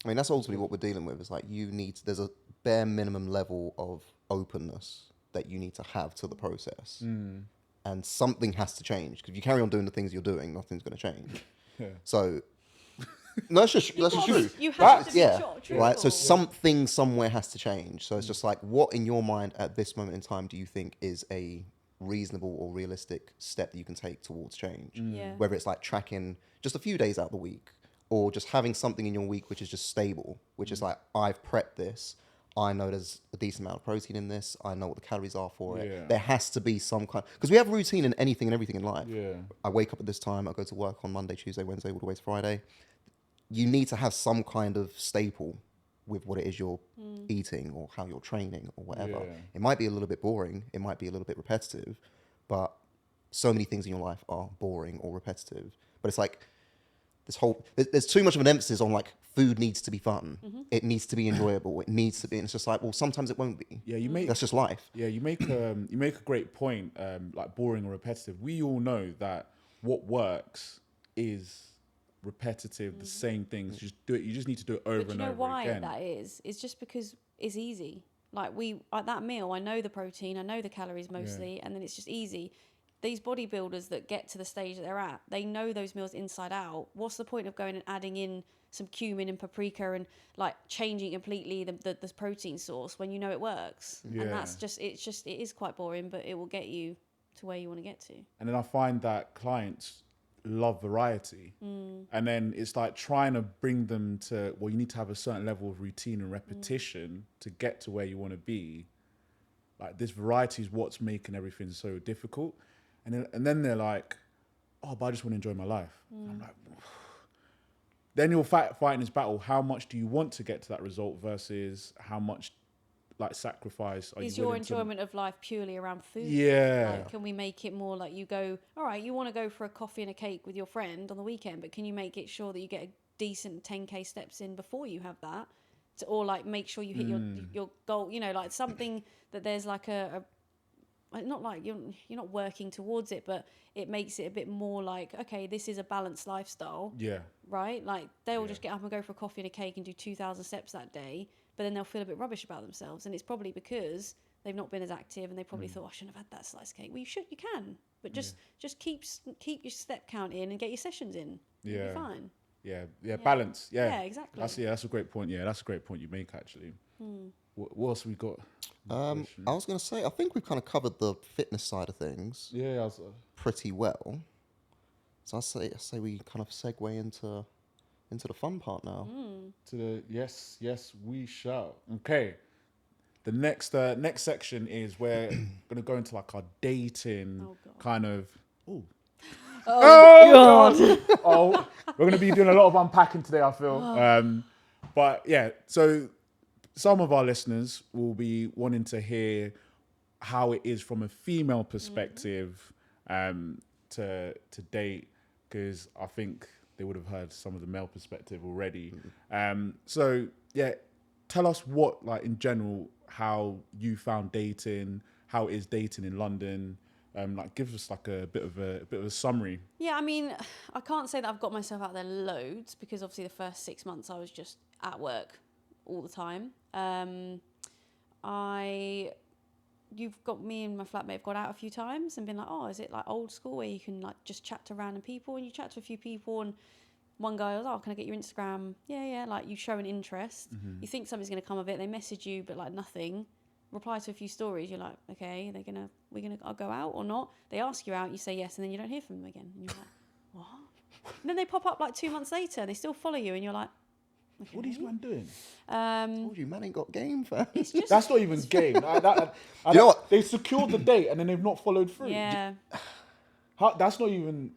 I mean, that's ultimately what we're dealing with. Is like there's a bare minimum level of openness that you need to have to the process, and something has to change. Because if you carry on doing the things you're doing, nothing's going to change. So, no, that's just true. You have to be truthful. Right. So something somewhere has to change. So it's just like, what in your mind at this moment in time do you think is a reasonable or realistic step that you can take towards change? Yeah. Whether it's like tracking just a few days out of the week, or just having something in your week which is just stable, which is like, I've prepped this, I know there's a decent amount of protein in this, I know what the calories are for it. There has to be some kind, because we have a routine in anything and everything in life. I wake up at this time, I go to work on Monday, Tuesday, Wednesday, all the way to Friday. You need to have some kind of staple with what it is you're eating or how you're training or whatever. It might be a little bit boring, it might be a little bit repetitive, but so many things in your life are boring or repetitive. But it's like, there's too much of an emphasis on like food needs to be fun. It needs to be enjoyable. It needs to be, and it's just like, well, sometimes it won't be. That's just life. Yeah, you make a great point. Like boring or repetitive. We all know that what works is repetitive, the same things. Just do it. You just need to do it over and over again. But you know why that is? It's just because it's easy. Like at that meal, I know the protein, I know the calories mostly, and then it's just easy. These bodybuilders that get to the stage that they're at, they know those meals inside out. What's the point of going and adding in some cumin and paprika and like changing completely the protein source when you know it works? And that's just it is quite boring, but it will get you to where you want to get to. And then I find that clients love variety, and then it's like trying to bring them to, well, you need to have a certain level of routine and repetition to get to where you want to be. Like, this variety is what's making everything so difficult. And then they're like, oh, but I just want to enjoy my life. I'm like, then you're fighting this battle. How much do you want to get to that result versus how much like sacrifice are you willing to? Is your enjoyment of life purely around food? Yeah. Like, can we make it more like you go, all right, you want to go for a coffee and a cake with your friend on the weekend, but can you make it sure that you get a decent 10K steps in before you have that? Or like make sure you hit your goal, like something that there's like a not like you're not working towards it, but it makes it a bit more like, okay, this is a balanced lifestyle. Yeah. Right? Like they'll just get up and go for a coffee and a cake and do 2,000 steps that day, but then they'll feel a bit rubbish about themselves. And it's probably because they've not been as active, and they probably thought, I shouldn't have had that slice of cake. Well, you can, but just keep your step count in and get your sessions in. You'll be fine. Balance. Yeah, exactly. That's a great point. Yeah, that's a great point you make actually. What else we got? I was going to say, I think we've kind of covered the fitness side of things pretty well. So I say we kind of segue into the fun part now. Yes, we shall. Okay. The next section is we're gonna go into like our dating kind of. God. Oh, we're gonna be doing a lot of unpacking today, I feel. But yeah, so some of our listeners will be wanting to hear how it is from a female perspective to date, because I think they would have heard some of the male perspective already. So yeah, tell us what, like in general, how you found dating, how it is dating in London. Like give us like a bit of a summary. Yeah, I mean, I can't say that I've got myself out there loads, because obviously the first 6 months I was just at work all the time. You've got me and my flatmate have gone out a few times and been like, oh, is it like old school where you can like just chat to random people? And you chat to a few people, and one guy was, oh, can I get your Instagram? Yeah, like you show an interest. You think something's going to come of it. They message you, but like nothing. Reply to a few stories. You're like, okay, I'll go out or not? They ask you out, you say yes, and then you don't hear from them again. And you're like, what? And then they pop up like 2 months later and they still follow you, and you're like, okay. What are these men doing? Told you, man ain't got game, fam. That's not even game. You know what? They secured the date and then they've not followed through. Yeah. That's not even.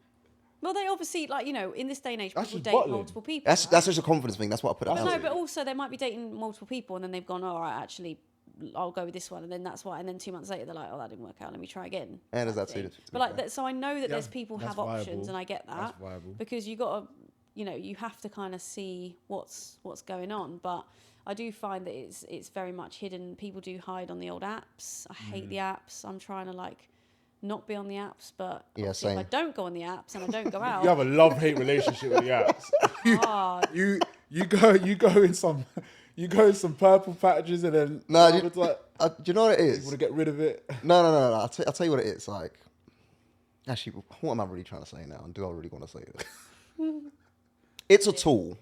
Well, they obviously, like, you know, in this day and age, That's people just date bottling. multiple people. That's right? just a confidence thing. That's what I put out. No, but also they might be dating multiple people, and then they've gone, all right, actually, I'll go with this one, and then that's why. And then 2 months later, they're like, oh, that didn't work out. Let me try again. And there's that too. But like, so I know that there's people who have options, and I get that. That's viable. Because you got to, you know, you have to kind of see what's going on. But I do find that it's very much hidden. People do hide on the old apps. I hate the apps. I'm trying to like not be on the apps, but if I don't go on the apps and I don't go out, You have a love-hate relationship with the apps. you go in some purple patches, and then do you know what it you is? want to get rid of it. No. I'll tell you what it is. Like, actually, what am I really trying to say now? And do I really want to say this? It's a tool.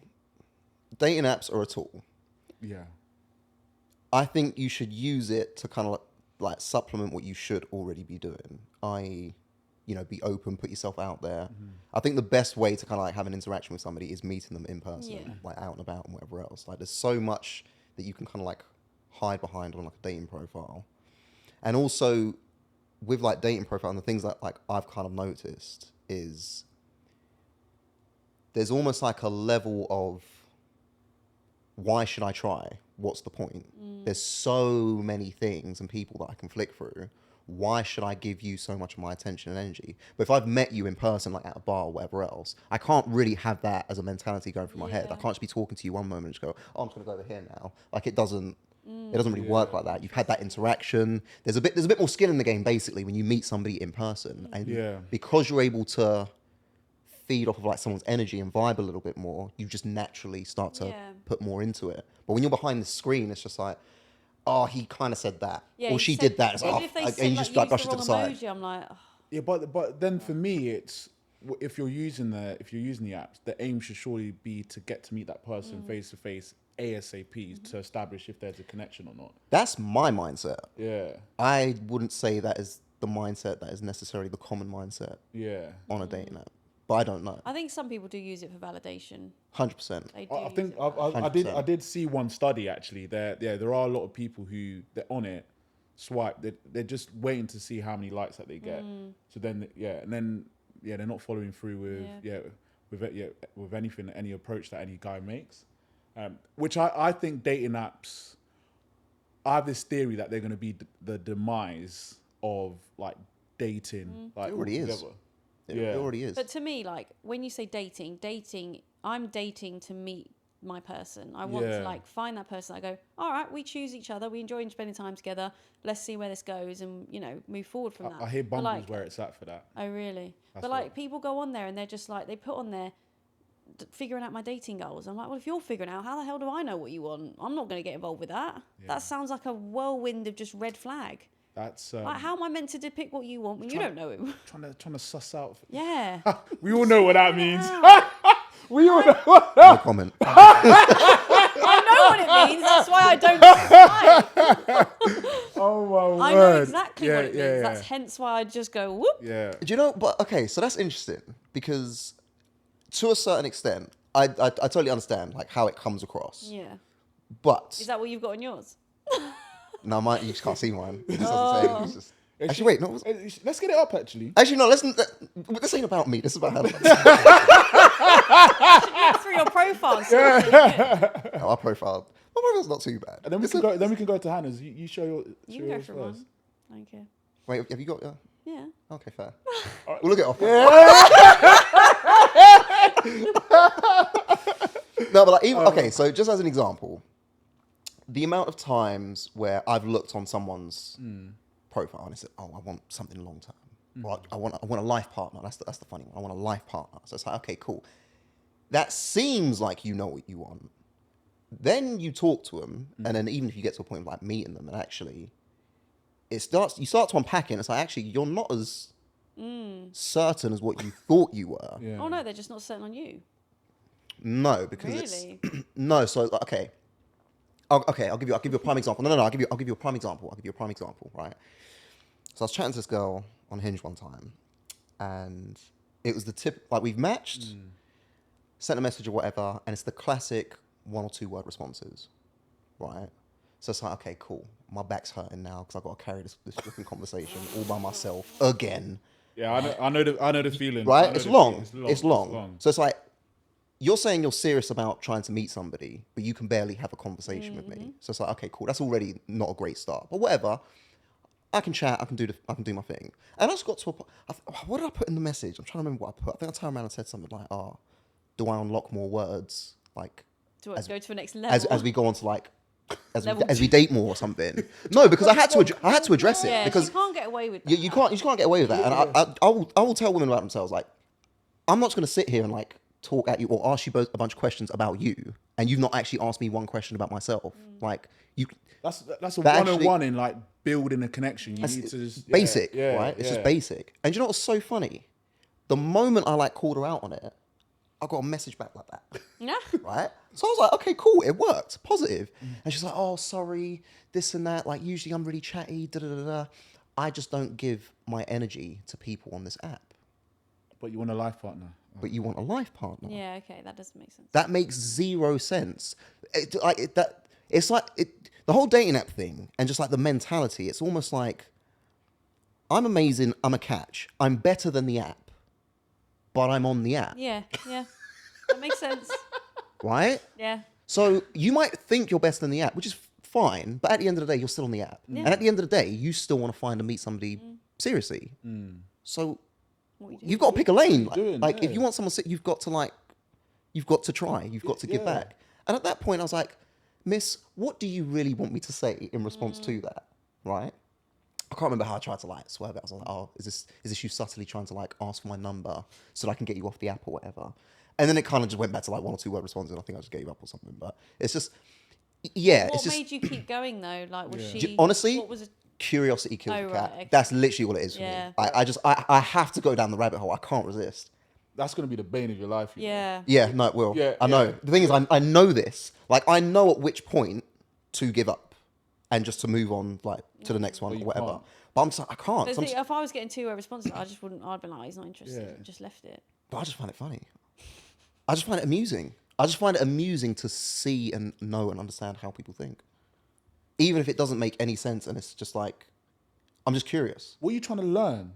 Dating apps are a tool. Yeah. I think you should use it to kind of like supplement what you should already be doing. I.e., you know, be open, put yourself out there. I think the best way to kind of like have an interaction with somebody is meeting them in person, like out and about and whatever else. Like, there's so much that you can kind of like hide behind on like a dating profile. And also with like dating profile, and the things that like I've kind of noticed is there's almost like a level of, why should I try? What's the point? There's so many things and people that I can flick through. Why should I give you so much of my attention and energy? But if I've met you in person, like at a bar or whatever else, I can't really have that as a mentality going through my head. I can't just be talking to you one moment and just go, oh, I'm just going to go over here now. Like, it doesn't really work like that. You've had that interaction. There's a bit more skin in the game, basically, when you meet somebody in person. And because you're able to feed off of like someone's energy and vibe a little bit more, you just naturally start to put more into it. But when you're behind the screen, it's just like, oh, he kind of said that, or she did that. It's like, and you just like brush it to the side. Emoji, I'm like, yeah, but then for me, it's if you're using the apps, the aim should surely be to get to meet that person face to face ASAP to establish if there's a connection or not. That's my mindset. Yeah, I wouldn't say that is the mindset that is necessarily the common mindset. Yeah, on a dating app. But I don't know. I think some people do use it for validation. 100%. I think I did see one study actually. There are a lot of people who they're on it, swipe. They're just waiting to see how many likes that they get. So then they're not following through with anything, any approach that any guy makes. Which I think dating apps. I have this theory that they're going to be the demise of like dating. Like it already is. It already is. But to me, like, when you say dating, I'm dating to meet my person. I want to like find that person. I go, all right, we choose each other. We enjoy spending time together. Let's see where this goes and, you know, move forward from that. I hear Bumble's where it's at for that. Oh, really? But like people go on there and they're just like, they put on there figuring out my dating goals. I'm like, well, if you're figuring out, how the hell do I know what you want? I'm not going to get involved with that. That sounds like a whirlwind of just red flag. That's like, how am I meant to depict what you want when you don't know him? Trying to suss out. Yeah. We all know what that means. We all know. No comment. I know what it means. That's why I don't decide. Oh my word! I know exactly what it means. Yeah. That's hence why I just go whoop. Yeah. Do you know? But okay, so that's interesting because to a certain extent, I totally understand like how it comes across. Yeah. But Is that what you've got on yours? no, mine you just can't see mine. It just doesn't say. It's just, actually, wait, no. Let's get it up. Actually, no. This ain't about me. This is about Hannah. Look through your profile. No, our profile. My profile's not too bad. and then we can go. Then we can go to Hannah's. You show your. You can go for one. Okay. Wait, have you got? Yeah. Okay, fair. We'll look it off. No, but like, okay. So just as an example, the amount of times where I've looked on someone's profile and I said, "Oh, I want something long term." Or I want a life partner. That's the funny one. I want a life partner. So it's like, okay, cool. That seems like you know what you want. Then you talk to them, and then even if you get to a point of like meeting them, and actually, you start to unpack it. And it's like, actually, you're not as certain as what you thought you were. Yeah. Oh no, they're just not certain on you. No, because Really? it's no. So okay, I'll give you a prime example. No. I'll give you a prime example. Right. So I was chatting to this girl on Hinge one time, and it was the tip. Like we've matched, sent a message or whatever, and it's the classic 1 or 2 word responses, right? So it's like, okay, cool. My back's hurting now because I've got to carry this flipping conversation all by myself again. Yeah, I know the feeling. Right? It's long. So it's like, you're saying you're serious about trying to meet somebody, but you can barely have a conversation with me. So it's like, okay, cool. That's already not a great start. But whatever. I can chat. I can do my thing. And I just got to what did I put in the message? I'm trying to remember what I put. I think I turned around and said something like, "Oh, do I unlock more words? Like, Do I go to the next level? as we go on to like, as we date more or something?" No, because I had to address it Yeah, because you can't get away with that. you can't get away with that. And I will tell women about themselves. Like, I'm not just going to sit here and like talk at you or ask you both a bunch of questions about you, and you've not actually asked me one question about myself. Like you. That's a 101 in like building a connection. You need to just basic, right? It's just basic. And you know what's so funny? The moment I like called her out on it, I got a message back like that. Yeah. Right? So I was like, okay, cool, it worked, positive. And she's like, oh, sorry, this and that. Like usually I'm really chatty, I just don't give my energy to people on this app. But you want a life partner. But you want a life partner. Yeah, okay, that doesn't make sense. That makes zero sense. It's like the whole dating app thing and just like the mentality. It's almost like I'm amazing. I'm a catch. I'm better than the app, but I'm on the app. Yeah, that makes sense. Right? Yeah. So you might think you're better than the app, which is fine, but at the end of the day, you're still on the app. Yeah. And at the end of the day, you still want to find and meet somebody seriously. So you've got to pick a lane. If you want someone, you've got to try. You've got to give back. And at that point, I was like, Miss, what do you really want me to say in response to that? Right? I can't remember how I tried to like swerve it. I was like, oh, is this you subtly trying to like ask for my number so that I can get you off the app or whatever? And then it kind of just went back to like 1 or 2 word responses, and I think I just gave up or something. But it's just, What made you keep going though? Like, was she honestly? What was it? Curiosity killed the cat. Right, okay. That's literally what it is for me. I have to go down the rabbit hole. I can't resist. That's gonna be the bane of your life. Yeah. Yeah, no, it will. Yeah, I know. The thing is, I know this. Like, I know at which point to give up and just to move on, like, to the next one or whatever. Can't. But I'm just like, I can't. So if I was getting 2 word responses, I just wouldn't. I'd be like, he's not interested. Yeah. And just left it. But I just find it funny. I just find it amusing. I just find it amusing to see and know and understand how people think. Even if it doesn't make any sense and it's just like, I'm just curious. What are you trying to learn?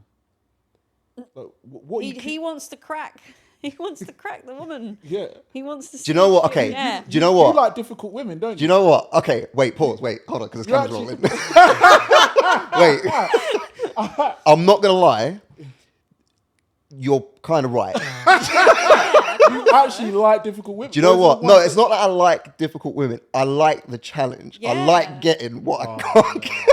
Like, He wants to crack. He wants to crack the woman. Yeah. He wants to. Do you know what? Okay. Yeah. Do you know what? You like difficult women, don't you? Do you know what? Okay, wait, pause, wait, hold on, because this camera's rolling. Wait, I'm not gonna lie. You're kind of right. You actually like difficult women. Do you know what? No, it's not that I like difficult women. I like the challenge. I Yeah. like getting what I can't get.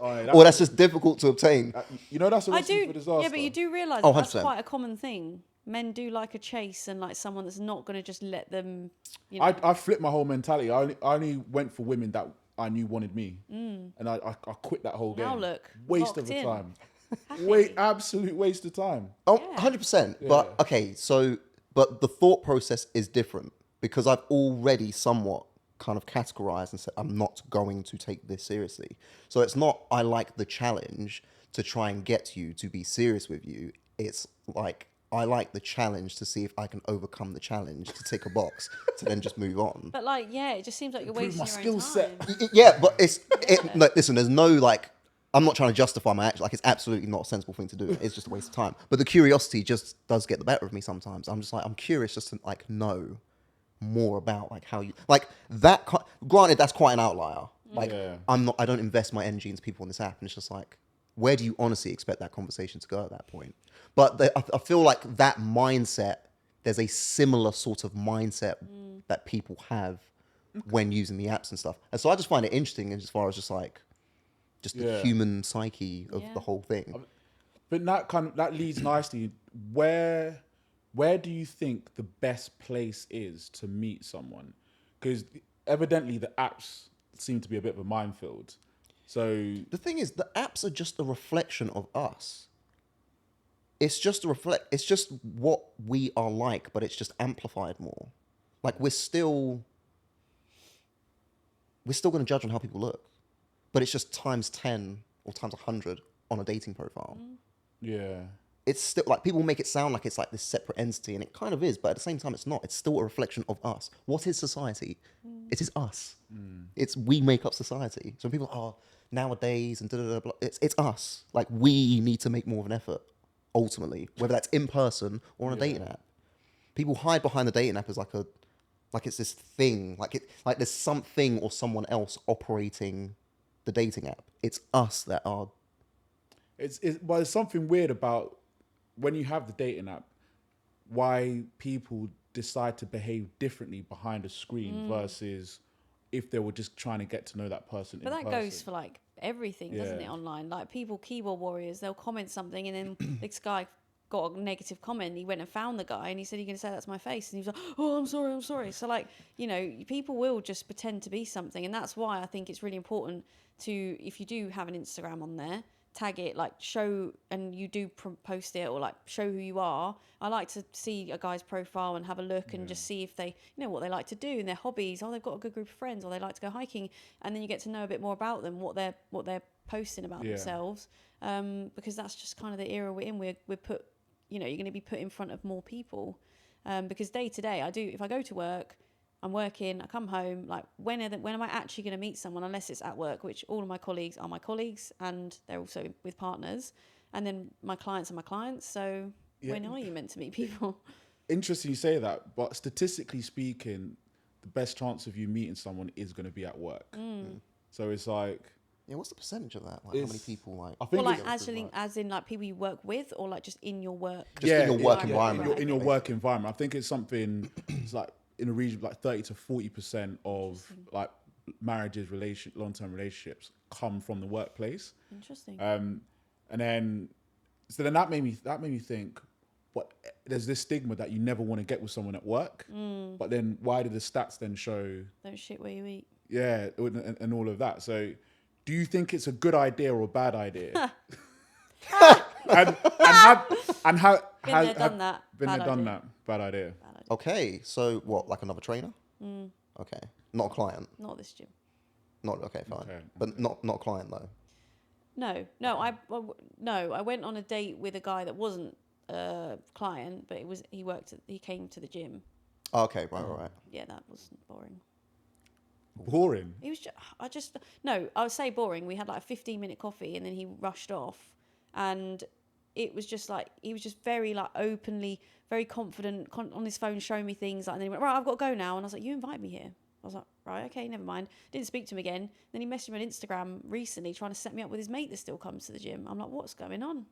That's just difficult to obtain. You know, that's a I recipe do. for disaster. Yeah, but you do realise Oh, that's 100%. quite a common thing men do like a chase and like someone that's not going to just let them, you know. I flipped my whole mentality. I only went for women that I knew wanted me. And I quit that whole Now game. look, Waste locked of in. time. Happy. Absolute waste of time. Oh, 100%. But okay, but the thought process is different because I've already somewhat kind of categorized and said I'm not going to take this seriously. So it's not I like the challenge to try and get you to be serious with you. It's like I like the challenge to see if I can overcome the challenge to tick a box to then just move on. But like, yeah, it just seems like you're wasting my your own skill time. set. Yeah, but no, listen, there's no like, I'm not trying to justify my action. Like, it's absolutely not a sensible thing to do. It's just a waste of time. But the curiosity just does get the better of me sometimes. I'm just like, I'm curious just to like know more about like how you like that. Granted, that's quite an outlier. Like, I don't invest my energy into people on this app, and it's just like, where do you honestly expect that conversation to go at that point? But I feel like that mindset, there's a similar sort of mindset that people have when using the apps and stuff. And so I just find it interesting as far as just like, the human psyche of the whole thing. But that leads nicely. Where do you think the best place is to meet someone? Because evidently the apps seem to be a bit of a minefield. So the thing is, the apps are just a reflection of us. It's just it's just what we are like, but it's just amplified more. Like we're still going to judge on how people look, but it's just times 10 or times 100 on a dating profile. Yeah. It's still like people make it sound like it's like this separate entity, and it kind of is, but at the same time, it's not. It's still a reflection of us. What is society? It is us. It's we make up society. So when people are nowadays and blah, it's us. Like we need to make more of an effort. Ultimately, whether that's in person or on a dating app, people hide behind the dating app as like it's this thing, like there's something or someone else operating the dating app. It's us that are. But there's something weird about when you have the dating app, why people decide to behave differently behind a screen versus if they were just trying to get to know that person. But that goes for like everything, doesn't it? Online, like people, keyboard warriors, they'll comment something, and then this guy got a negative comment. He went and found the guy, and he said, "You're going to say that's my face?" And he was like, "Oh, I'm sorry." So like, you know, people will just pretend to be something, and that's why I think it's really important to, if you do have an Instagram on there, tag it, like show, and you do post it or like show who you are. I like to see a guy's profile and have a look and just see if they, you know, what they like to do and their hobbies. Oh, they've got a good group of friends, or they like to go hiking, and then you get to know a bit more about them, what they're posting about themselves. Because that's just kind of the era we're in. We're put, you know, you're going to be put in front of more people. Because day to day, if I go to work, I'm working, I come home, like when am I actually going to meet someone, unless it's at work, which all of my colleagues are my colleagues and they're also with partners, and then my clients are my clients. So when are you meant to meet people? Interesting you say that, but statistically speaking, the best chance of you meeting someone is going to be at work. So it's like, yeah, what's the percentage of that? Like how many people like? I think like as in like people you work with, or like just in your work. Just in your work environment. In your work environment. I think it's something. It's like in a region of like 30 to 40% of like marriages, long-term relationships come from the workplace. Interesting. And then that made me think, what, there's this stigma that you never want to get with someone at work. But then why do the stats then show? Don't shit where you eat. Yeah, and all of that. So do you think it's a good idea or a bad idea? and how Been there, done that. Bad idea. Okay, so what? Like another trainer? Okay, not a client. Not this gym. Not okay, fine. But not a client though. No. I went on a date with a guy that wasn't a client, but he came to the gym. Oh, okay, right. Yeah, that was boring. Boring. He was I would say boring. We had like a 15-minute coffee, and then he rushed off, and it was just like, he was just very like openly, very confident on his phone, showing me things. Like, and then he went, right, I've got to go now. And I was like, you invited me here. I was like, right, okay, never mind. Didn't speak to him again. Then he messaged me on Instagram recently, trying to set me up with his mate that still comes to the gym. I'm like, what's going on?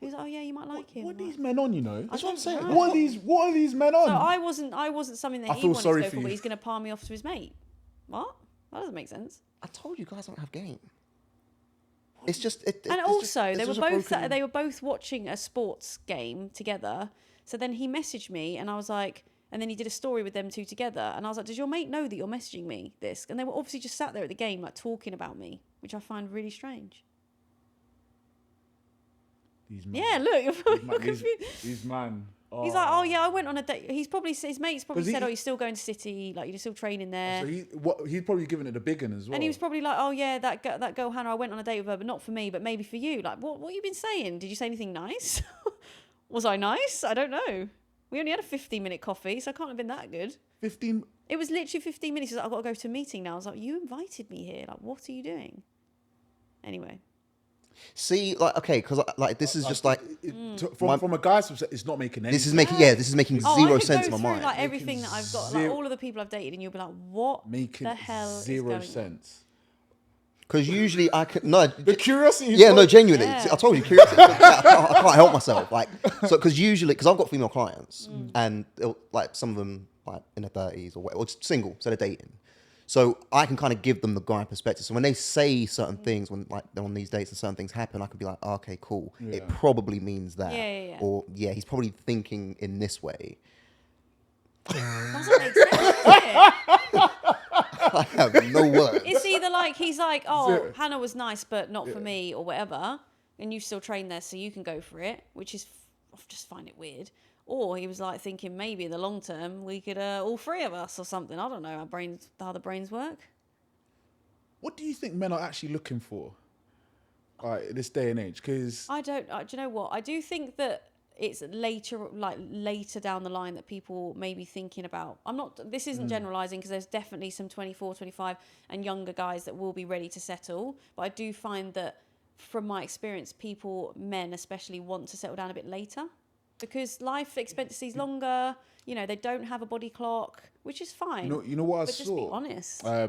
He was like, oh yeah, you might like him. What are these men on, you know? That's what I'm saying. What are these men on? So I wasn't something that he wanted to go for, but he's going to palm me off to his mate. What? That doesn't make sense. I told you guys don't have game. It's just and also they were both watching a sports game together. So then he messaged me and I was like, and then he did a story with them two together. And I was like, does your mate know that you're messaging me this? And they were obviously just sat there at the game, like talking about me, which I find really strange. Yeah, look, you're confused. These man. Oh. He's like, oh yeah, I went on a date. His mates probably said, oh, you're still going to City, like you're still training there. So he's probably giving it a big one as well. And he was probably like, oh yeah, that girl Hannah, I went on a date with her, but not for me, but maybe for you. Like, what have you been saying? Did you say anything nice? Was I nice? I don't know. We only had a 15-minute coffee, so I can't have been that good. 15? It was literally 15 minutes. He's like, I've got to go to a meeting now. I was like, you invited me here. Like, what are you doing? Anyway. See, like, okay, because like this is just like from a guy's perspective, it's not making any. This is making zero sense in my mind. Like everything that I've got, like all of the people I've dated, and you'll be like, what the hell zero is going sense. Because usually I can the curiosity. Yeah, no, genuinely. Yeah. I told you, curiosity. I can't help myself. Like, so because I've got female clients, and like some of them like in their 30s or just single, so they're dating. So I can kind of give them the guy perspective. So when they say certain things, when like they're on these dates and certain things happen, I can be like, oh, okay, cool. Yeah. It probably means that. Yeah. Or yeah, he's probably thinking in this way. Doesn't make sense, does it? I have no words. It's either like he's like, oh, Hannah was nice, but not for me, or whatever, and you still train there, so you can go for it, which is, I just find it weird. Or he was like thinking maybe in the long term we could, all three of us or something. I don't know how the brains work. What do you think men are actually looking for, like this day and age? Because I don't. Do you know what? I do think that it's later down the line that people may be thinking about. This isn't generalizing, because there's definitely some 24, 25 and younger guys that will be ready to settle. But I do find that from my experience, men especially, want to settle down a bit later because life expectancy is longer. You know, they don't have a body clock, which is fine. You know what I saw? Just be honest. I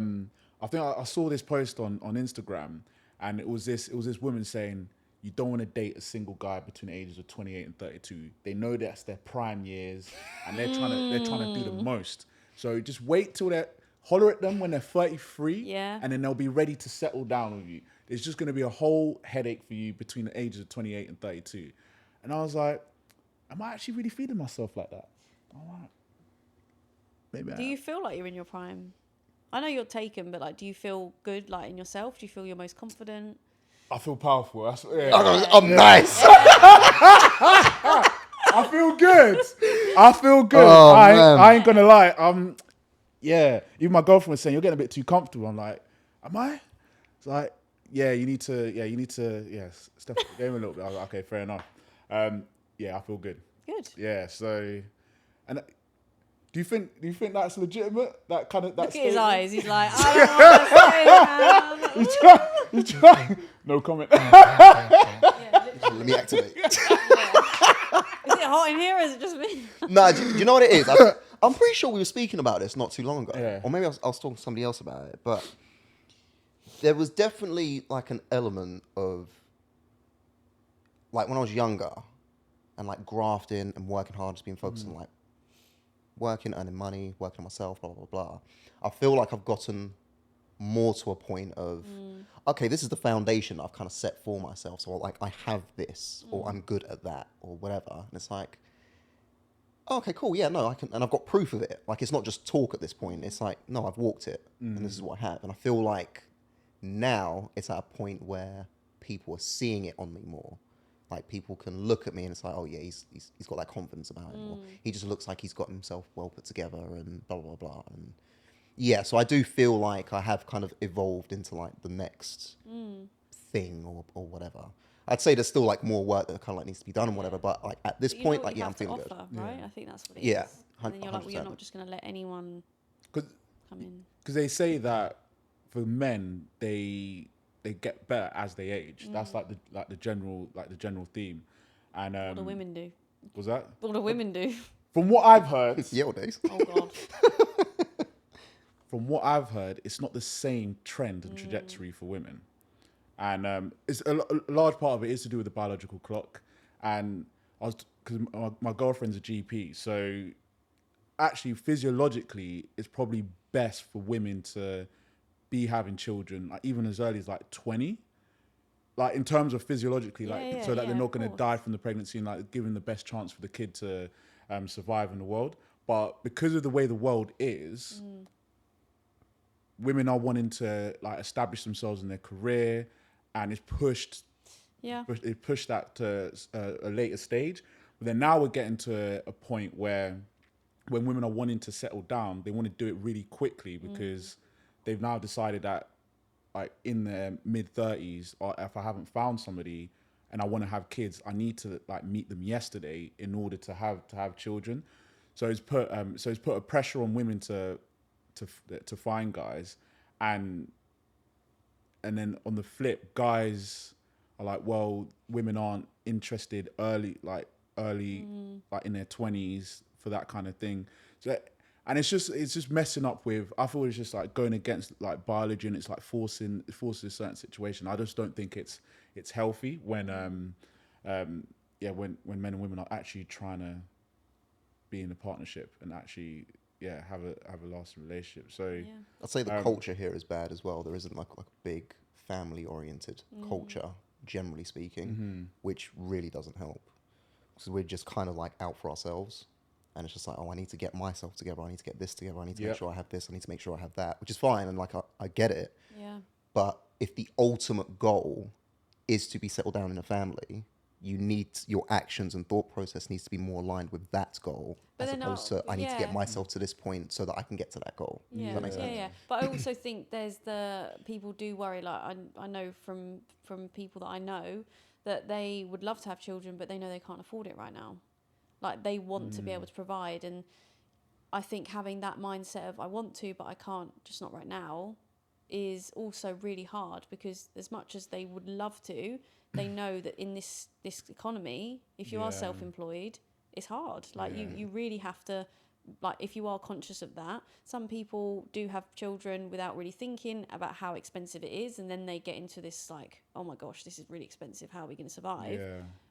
think I saw this post on Instagram, and it was this woman saying, you don't want to date a single guy between the ages of 28 and 32. They know that's their prime years, and they're trying to do the most. So just wait till they holler at them when they're 33, and then they'll be ready to settle down with you. There's just going to be a whole headache for you between the ages of 28 and 32. And I was like, am I actually really feeling myself like that? I'm like, maybe. Do you feel like you're in your prime? I know you're taken, but like, do you feel good, like in yourself? Do you feel you're most confident? I feel powerful. I'm nice. I feel good. Oh, I ain't gonna lie. Yeah. Even my girlfriend was saying, you're getting a bit too comfortable. I'm like, am I? It's like, you need to step up the game a little bit. I was like, okay, fair enough. I feel good. Good. Yeah. So, and do you think that's legitimate? That kind of that. Look at his eyes. He's like, I don't want to say that. He's trying. No comment. Let me activate. Is it hot in here, or is it just me? Nah, do you know what it is? I'm pretty sure we were speaking about this not too long ago. Yeah. Or maybe I was talking to somebody else about it. But there was definitely like an element of, like when I was younger and like grafting and working hard, just being focused on like working, earning money, working on myself, blah, blah, blah. I feel like I've gotten more to a point of, okay, this is the foundation I've kind of set for myself. So like I have this, or I'm good at that, or whatever. And it's like, oh, okay, cool. Yeah, no, I can, and I've got proof of it. Like it's not just talk at this point. It's like, no, I've walked it, and this is what I have. And I feel like now it's at a point where people are seeing it on me more. Like people can look at me and it's like, oh yeah, he's got that confidence about him, or he just looks like he's got himself well put together, and blah blah blah. And yeah, so I do feel like I have kind of evolved into like the next thing or whatever. I'd say there's still like more work that kind of like needs to be done and whatever, but like at this point, like I'm feeling offer, good. Right? I think that's what it is. Yeah, And then you're like, well, you're 100%. not just going to let anyone come in. Because they say that for men, they get better as they age. That's like the general theme. And What do women do? was that? What do women do? From what I've heard, It's Yale days. Oh God. from what I've heard, it's not the same trend and trajectory for women. And it's a large part of it is to do with the biological clock. And because my girlfriend's a GP, so actually physiologically, it's probably best for women to be having children, like even as early as like 20, like in terms of physiologically, so that they're not going to die from the pregnancy, and like giving the best chance for the kid to survive in the world. But because of the way the world is, women are wanting to like establish themselves in their career, and it's pushed that to a later stage. But then now we're getting to a point where when women are wanting to settle down, they want to do it really quickly because they've now decided that like in their mid-30s, or if I haven't found somebody and I want to have kids, I need to like meet them yesterday in order to have children. So it's put a pressure on women to find guys, and then on the flip, guys are like, well, women aren't interested early like in their 20s for that kind of thing. So, and it's just messing up with, I thought it's just like going against like biology, and it's like forcing a certain situation. I just don't think it's healthy when when men and women are actually trying to be in a partnership and actually have a lasting relationship. So I'd say the culture here is bad as well. There isn't like a big family oriented culture, generally speaking, which really doesn't help, because we're just kind of like out for ourselves, and it's just like, oh, I need to get myself together, I need to get this together, I need to make sure I have this, I need to make sure I have that, which is fine, and like I get it. But if the ultimate goal is to be settled down in a family, your actions and thought process needs to be more aligned with that goal, as opposed to I need to get myself to this point so that I can get to that goal. Does that make sense? Yeah. But I also think there's the people do worry. Like I know from people that I know that they would love to have children, but they know they can't afford it right now. Like they want to be able to provide, and I think having that mindset of I want to, but I can't, just not right now, is also really hard, because as much as they would love to, they know that in this economy, if you are self-employed, it's hard. Like you really have to, like if you are conscious of that. Some people do have children without really thinking about how expensive it is, and then they get into this like, oh my gosh, this is really expensive, how are we going to survive?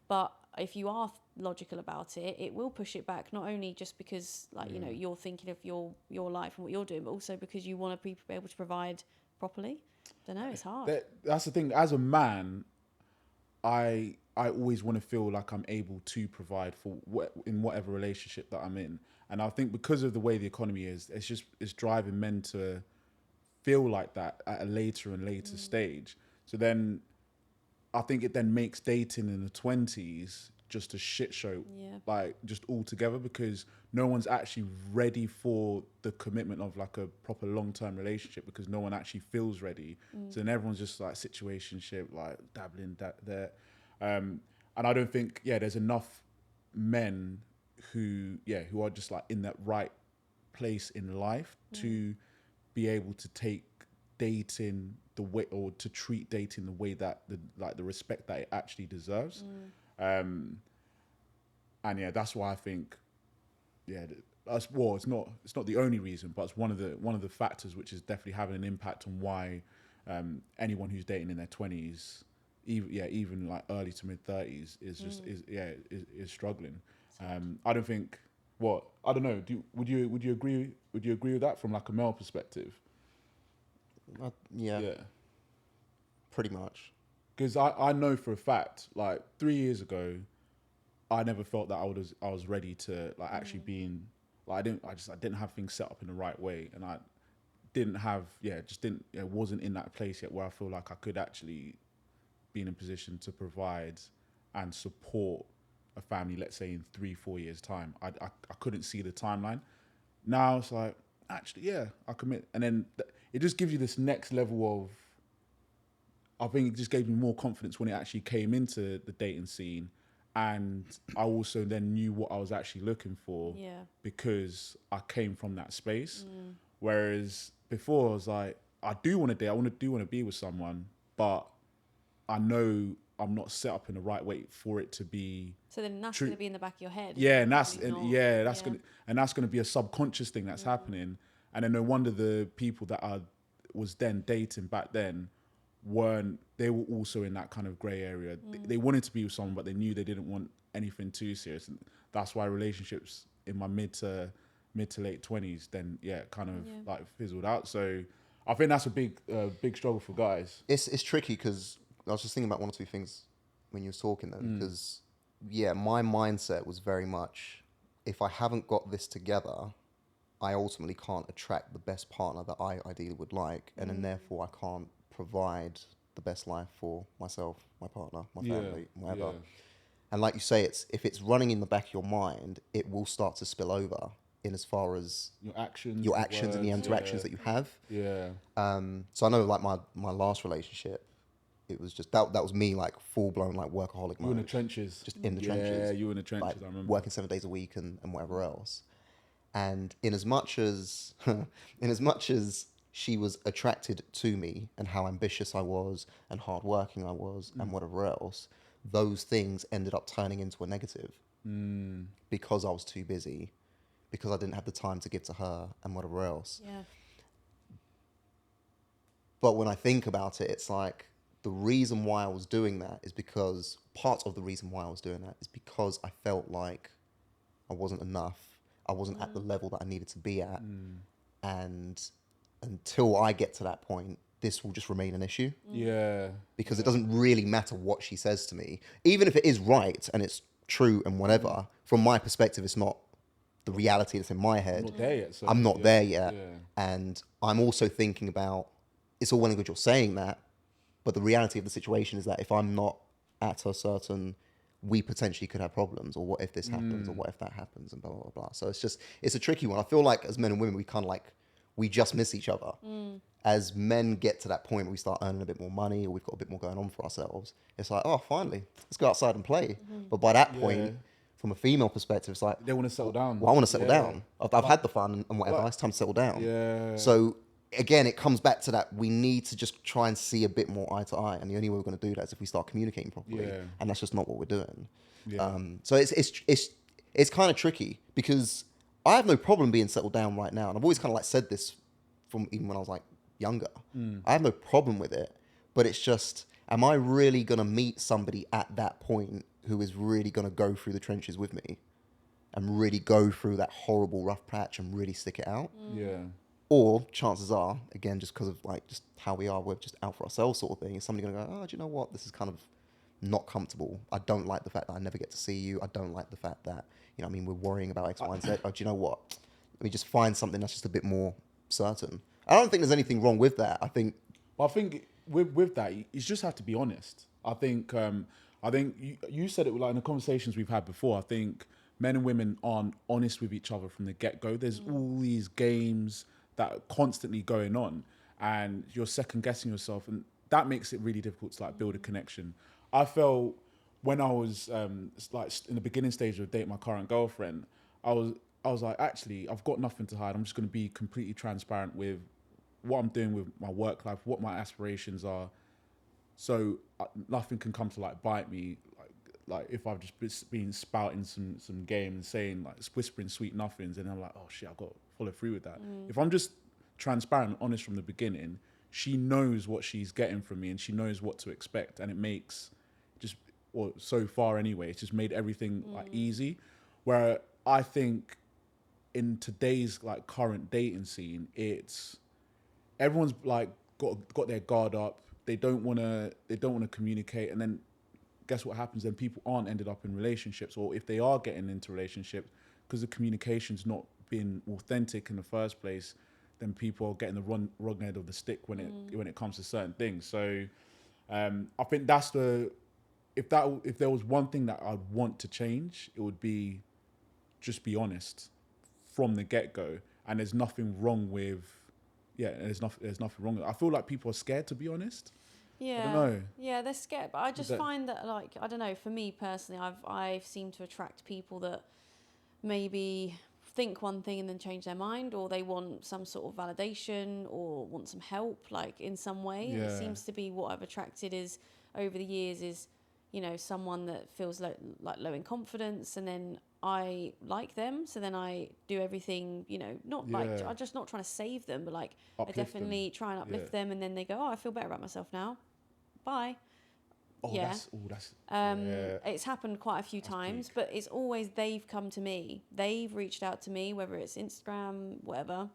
But if you are logical about it, it will push it back, not only just because like you know you're thinking of your life and what you're doing, but also because you want to be able to provide properly. I don't know, it's hard. That's the thing. As a man, I always want to feel like I'm able to provide in whatever relationship that I'm in, and I think because of the way the economy is, it's driving men to feel like that at a later and later stage. So then I think it then makes dating in the 20s just a shit show, like just altogether, because no one's actually ready for the commitment of like a proper long-term relationship, because no one actually feels ready. So then everyone's just like situationship, like dabbling there. And I don't think, there's enough men who are just like in that right place in life to be able to take dating the way, or to treat dating the way that the respect that it actually deserves. And that's why I think it's not the only reason, but it's one of the factors which is definitely having an impact on why anyone who's dating in their 20s, even like early to mid 30s is struggling. I don't think, I don't know, would you agree with that from like a male perspective? Pretty much. Because I know for a fact, like 3 years ago, I never felt that I was ready to like actually being like I didn't have things set up in the right way, and I didn't have wasn't in that place yet where I feel like I could actually be in a position to provide and support a family, let's say in 3-4 years time. I couldn't see the timeline. Now it's like, actually I commit, and then it just gives you this next level of, I think it just gave me more confidence when it actually came into the dating scene. And I also then knew what I was actually looking for, because I came from that space. Whereas before I was like, I do want to date, I do want to be with someone, but I know I'm not set up in the right way for it to be. So then that's going to be in the back of your head. That's gonna be a subconscious thing that's happening. And then no wonder the people that I was then dating back then they were also in that kind of grey area. They wanted to be with someone, but they knew they didn't want anything too serious. And that's why relationships in my mid to late 20s then like fizzled out. So I think that's a big struggle for guys. It's tricky, because I was just thinking about one or two things when you were talking then, because my mindset was very much, if I haven't got this together, I ultimately can't attract the best partner that I ideally would like, and then therefore I can't provide the best life for myself, my partner, my family, whatever. And like you say, if it's running in the back of your mind, it will start to spill over in as far as your actions and the interactions that you have. Yeah. So I know, like my last relationship, it was just that was me, like full blown like workaholic mode. You in the trenches. Just in the trenches. Yeah, you in the trenches. Like, I remember working 7 days a week and whatever else. And in as much as she was attracted to me and how ambitious I was and hardworking I was and whatever else, those things ended up turning into a negative because I was too busy, because I didn't have the time to give to her and whatever else. Yeah. But when I think about it, it's like the reason why I was doing that is because part of the reason why I was doing that is because I felt like I wasn't enough. I wasn't at the level that I needed to be at. And until I get to that point, this will just remain an issue. Yeah. Because it doesn't really matter what she says to me. Even if it is right and it's true and whatever, from my perspective, it's not the reality that's in my head. I'm not there yet. So I'm not there yet. Yeah. And I'm also thinking about, it's all well and good you're saying that, but the reality of the situation is that if I'm not at a certain, we potentially could have problems, or what if this happens, or what if that happens, and blah, blah, blah. So it's a tricky one. I feel like as men and women, we kind of like, we just miss each other. As men get to that point where we start earning a bit more money, or we've got a bit more going on for ourselves, it's like, oh, finally, let's go outside and play. But by that point, from a female perspective, it's like, they want to settle down. well, I want to settle down. I've had the fun and whatever. It's time to settle down. Yeah. So again, it comes back to that. We need to just try and see a bit more eye to eye, and the only way we're going to do that is if we start communicating properly. Yeah. And that's just not what we're doing. Yeah. So it's kind of tricky, because I have no problem being settled down right now, and I've always kind of like said this from even when I was like younger. I have no problem with it, but it's just, am I really going to meet somebody at that point who is really going to go through the trenches with me and really go through that horrible rough patch and really stick it out? Yeah. Or chances are, again, just because of like just how we are, we're just out for ourselves sort of thing. Is somebody going to go, oh, do you know what? This is kind of not comfortable. I don't like the fact that I never get to see you. I don't like the fact that, you know, I mean, we're worrying about X, Y, and Z. Oh, do you know what? Let me just find something that's just a bit more certain. I don't think there's anything wrong with that. I think with that, you just have to be honest. I think you said it like in the conversations we've had before. I think men and women aren't honest with each other from the get-go. There's all these games that are constantly going on, and you're second guessing yourself, and that makes it really difficult to like build a connection. I felt when I was like in the beginning stage of dating my current girlfriend, I was like, actually, I've got nothing to hide. I'm just going to be completely transparent with what I'm doing with my work life, what my aspirations are. So nothing can come to like bite me. Like if I've just been spouting some game and saying like whispering sweet nothings, and I'm like, oh shit, I've got to follow through with that. If I'm just transparent and honest from the beginning, she knows what she's getting from me, and she knows what to expect, and it makes so far anyway, it's just made everything like easy. Where I think in today's like current dating scene, it's everyone's like got their guard up. They don't want to communicate, and then guess what happens? Then people aren't ended up in relationships, or if they are getting into relationships, because the communication's not been authentic in the first place, then people are getting the wrong end of the stick when it comes to certain things. So I think that's if there was one thing that I'd want to change, it would be just be honest from the get-go. And there's nothing wrong with there's nothing wrong with it. I feel like people are scared to be honest. Yeah, I don't know. Yeah, they're scared, but I just find that, like, I don't know, for me personally, I've seemed to attract people that maybe think one thing and then change their mind, or they want some sort of validation or want some help, like, in some way. And it seems to be what I've attracted is, over the years, is, you know, someone that feels like low in confidence, and then I like them, so then I do everything, you know, like, I'm just not trying to save them, but like Uplift I definitely try and uplift them, and then they go, oh, I feel better about myself now. Bye. It's happened quite a few times, but it's always they've come to me. They've reached out to me, whether it's Instagram, whatever.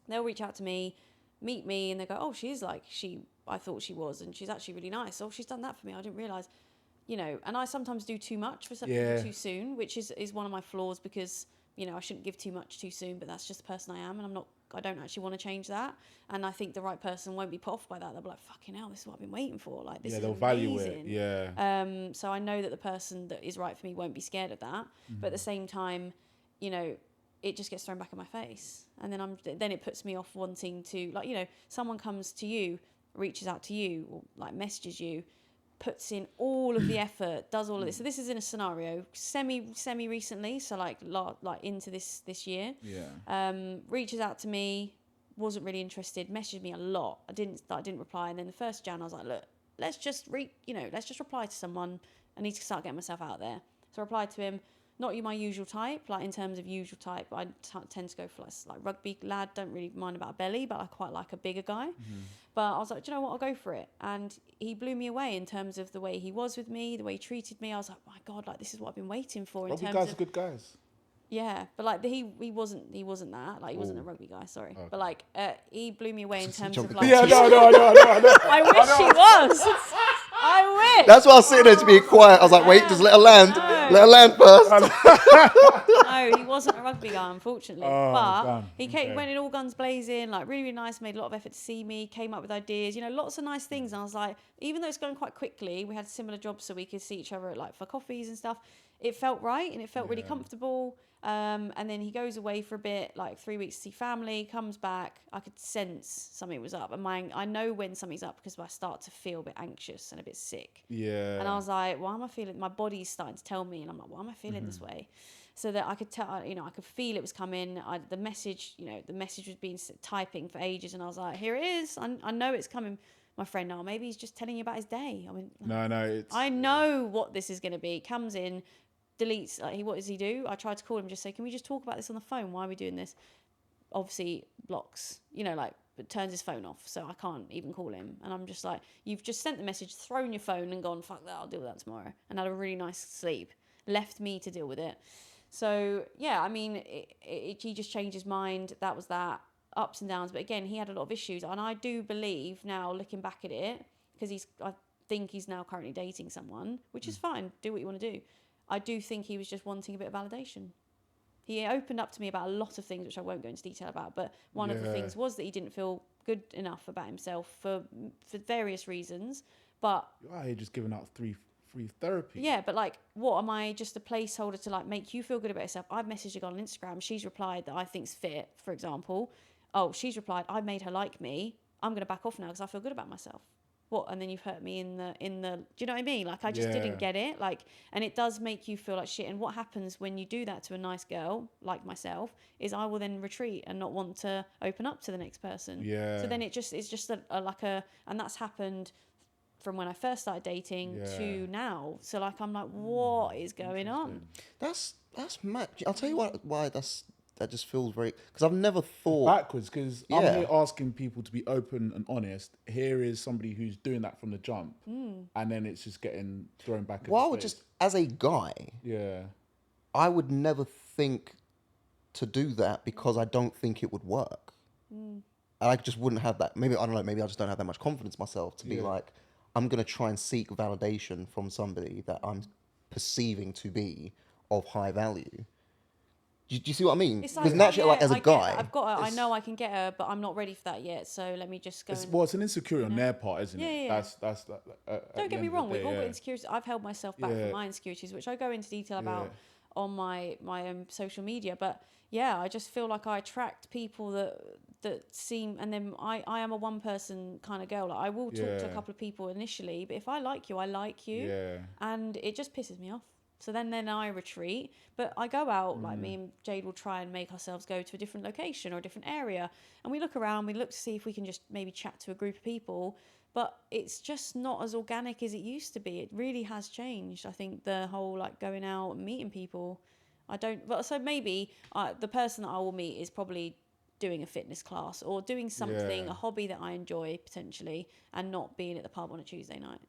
They'll reach out to me, meet me, and they go, oh, she's like I thought she was, and she's actually really nice. Oh, she's done that for me. I didn't realise. You know, and I sometimes do too much for some people too soon, which is one of my flaws, because you know, I shouldn't give too much too soon, but that's just the person I am, and I don't actually want to change that. And I think the right person won't be put off by that. They'll be like, fucking hell, this is what I've been waiting for. Like, this is they'll amazing. value it. Yeah. So I know that the person that is right for me won't be scared of that. But at the same time, you know, it just gets thrown back in my face. And then it puts me off wanting to, like, you know, someone comes to you, reaches out to you, or like messages you, puts in all of the effort, does all of this. So this is in a scenario semi recently, so like into this year. Yeah. Reaches out to me, wasn't really interested, messaged me a lot. I didn't reply, and then the first Jan I was like, look, let's just reply to someone. I need to start getting myself out there. So I replied to him, not you my usual type, like in terms of usual type, I tend to go for like rugby lad, don't really mind about a belly, but I quite like a bigger guy. But I was like, do you know what, I'll go for it. And he blew me away in terms of the way he was with me, the way he treated me. I was like, my God, like this is what I've been waiting for. Rugby guys are good guys. Yeah, but like he wasn't that, like he wasn't a rugby guy, sorry. Okay. But like he blew me away in terms of like... Yeah, no. I wish he was. I wish. That's why I was sitting there to be quiet. I was like, wait, just let her land. No. Let her land first. No, he wasn't a rugby guy, unfortunately. But damn. He went in all guns blazing, like really, really nice, made a lot of effort to see me, came up with ideas, you know, lots of nice things. And I was like, even though it's going quite quickly, we had similar jobs so we could see each other like for coffees and stuff. It felt right and it felt really comfortable. And then he goes away for a bit, like 3 weeks to see family, comes back. I could sense something was up. And I know when something's up because I start to feel a bit anxious and a bit sick. Yeah. And I was like, why am I feeling, my body's starting to tell me. And I'm like, why am I feeling this way? So that I could tell, you know, I could feel it was coming. The message was being typing for ages. And I was like, here it is. I know it's coming. My friend, no, maybe he's just telling you about his day. I mean, no, I know what this is going to be. Comes in, deletes, what does he do? I tried to call him, just say, can we just talk about this on the phone? Why are we doing this? Obviously blocks, you know, like, but turns his phone off, so I can't even call him. And I'm just like, you've just sent the message, thrown your phone and gone, fuck that, I'll deal with that tomorrow. And had a really nice sleep, left me to deal with it. So yeah, I mean, he just changed his mind. That was that, ups and downs. But again, he had a lot of issues, and I do believe now, looking back at it, because I think he's now currently dating someone, which is fine, do what you want to do. I do think he was just wanting a bit of validation. He opened up to me about a lot of things, which I won't go into detail about, but one of the things was that he didn't feel good enough about himself for various reasons. But you're out here just giving out free therapy. Yeah, but like, what am I, just a placeholder to like make you feel good about yourself? I've messaged a girl on Instagram. She's replied that I think's fit, for example. Oh, she's replied, I made her like me. I'm going to back off now because I feel good about myself. What? And then you've hurt me in the, do you know what I mean? Like, I just didn't get it. Like, and it does make you feel like shit. And what happens when you do that to a nice girl like myself is I will then retreat and not want to open up to the next person. Yeah. So then it's just and that's happened from when I first started dating to now. So like, I'm like, what is going on? That's mad. I'll tell you why that just feels very, because I've never thought backwards, because I'm here asking people to be open and honest. Here is somebody who's doing that from the jump, and then it's just getting thrown back. Well, I would just, as a guy, I would never think to do that because I don't think it would work. And I just wouldn't have that. Maybe, I don't know, maybe I just don't have that much confidence myself to be like, I'm going to try and seek validation from somebody that I'm perceiving to be of high value. Do you see what I mean? It's Because naturally, like, as a guy, I know I can get her, but I'm not ready for that yet. So let me just go. It's an insecurity on their part, isn't it? Yeah. That's Don't get me wrong. We've all got insecurities. I've held myself back from my insecurities, which I go into detail about on my social media. But yeah, I just feel like I attract people that seem, and then I am a one person kind of girl. Like, I will talk to a couple of people initially, but if I like you, I like you. Yeah. And it just pisses me off. So then I retreat, but I go out, like me and Jade will try and make ourselves go to a different location or a different area. And we look around, we look to see if we can just maybe chat to a group of people, but it's just not as organic as it used to be. It really has changed. I think the whole like going out and meeting people, so maybe the person that I will meet is probably doing a fitness class or doing something, a hobby that I enjoy potentially, and not being at the pub on a Tuesday night.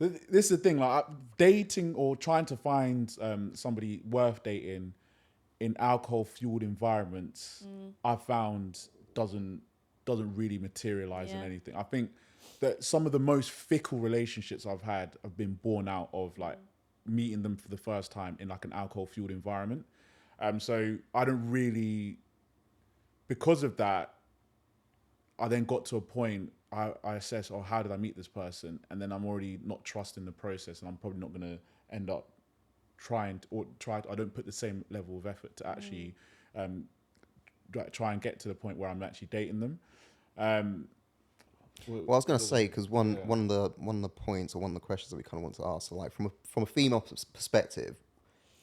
This is the thing, like dating or trying to find somebody worth dating in alcohol-fueled environments, I found doesn't really materialize in anything. I think that some of the most fickle relationships I've had have been born out of like meeting them for the first time in like an alcohol fueled environment. So I don't really, because of that, I then got to a point I assess, oh, how did I meet this person? And then I'm already not trusting the process, and I'm probably not going to end up I don't put the same level of effort to actually try and get to the point where I'm actually dating them. Well, I was going to say, because one of the points or one of the questions that we kind of want to ask, so like from a female perspective,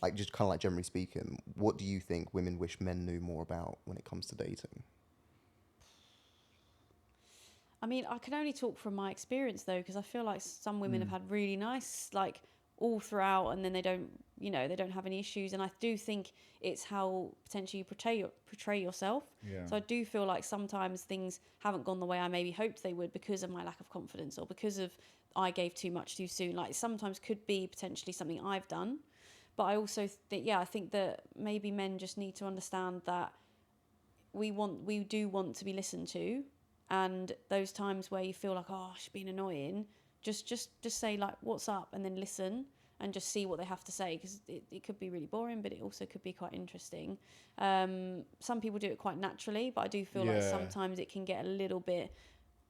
like just kind of like generally speaking, what do you think women wish men knew more about when it comes to dating? I mean, I can only talk from my experience though, because I feel like some women have had really nice, like, all throughout, and then they don't have any issues. And I do think it's how potentially you portray yourself. Yeah. So I do feel like sometimes things haven't gone the way I maybe hoped they would because of my lack of confidence, or because of I gave too much too soon. Like, sometimes could be potentially something I've done. But I also I think that maybe men just need to understand that we do want to be listened to, and those times where you feel like, oh, she's being annoying, just say like, what's up, and then listen and just see what they have to say, because it could be really boring, but it also could be quite interesting. Some people do it quite naturally, but I do feel like sometimes it can get a little bit,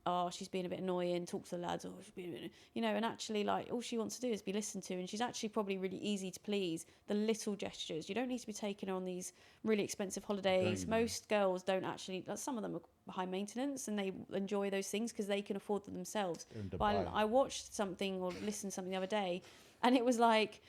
oh, she's being a bit annoying, talk to the lads, or she's being a bit, and actually, like, all she wants to do is be listened to, and she's actually probably really easy to please. The little gestures, you don't need to be taking her on these really expensive holidays. Most girls don't actually, some of them are high maintenance and they enjoy those things because they can afford them themselves. But I watched something or listened to something the other day, and it was like,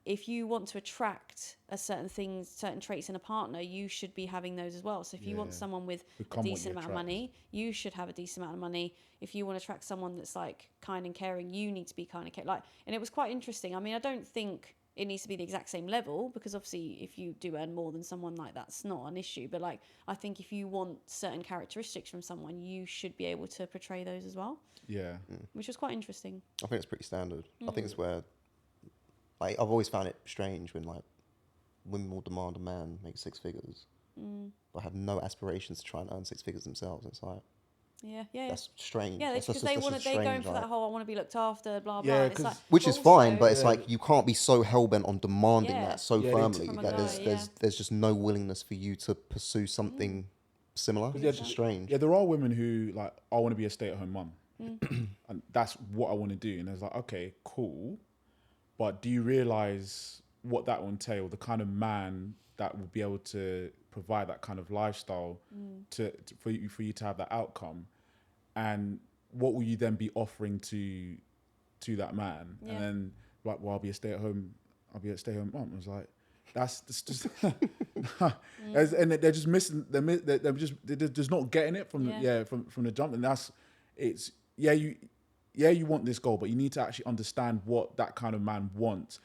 if you want to attract certain traits in a partner, you should be having those as well. So if you want someone with a decent amount of money, you should have a decent amount of money. If you want to attract someone that's like kind and caring, you need to be kind and caring. Like, and it was quite interesting. I mean, I don't think it needs to be the exact same level, because obviously if you do earn more than someone, like, that's not an issue. But like, I think if you want certain characteristics from someone, you should be able to portray those as well. Yeah. Which was quite interesting. I think it's pretty standard. I think it's where, like, I've always found it strange when like women will demand a man make 6 figures, but have no aspirations to try and earn 6 figures themselves. It's like, that's strange. Yeah, because they're going for that whole, I want to be looked after, blah blah. Yeah, and it's like, which is fine, but it's like, you can't be so hell bent on demanding that so firmly that there's just no willingness for you to pursue something similar. It's just strange. Yeah, there are women who like, I want to be a stay-at-home mum, and that's what I want to do. And it's like, okay, cool, but do you realize what that will entail? The kind of man that will be able to provide that kind of lifestyle for you to have that outcome, and what will you then be offering to that man? And then, like, well, I'll be a stay-at-home mum. I was like, that's just and they're just missing. They're just not getting it from the jump. And you want this goal, but you need to actually understand what that kind of man wants.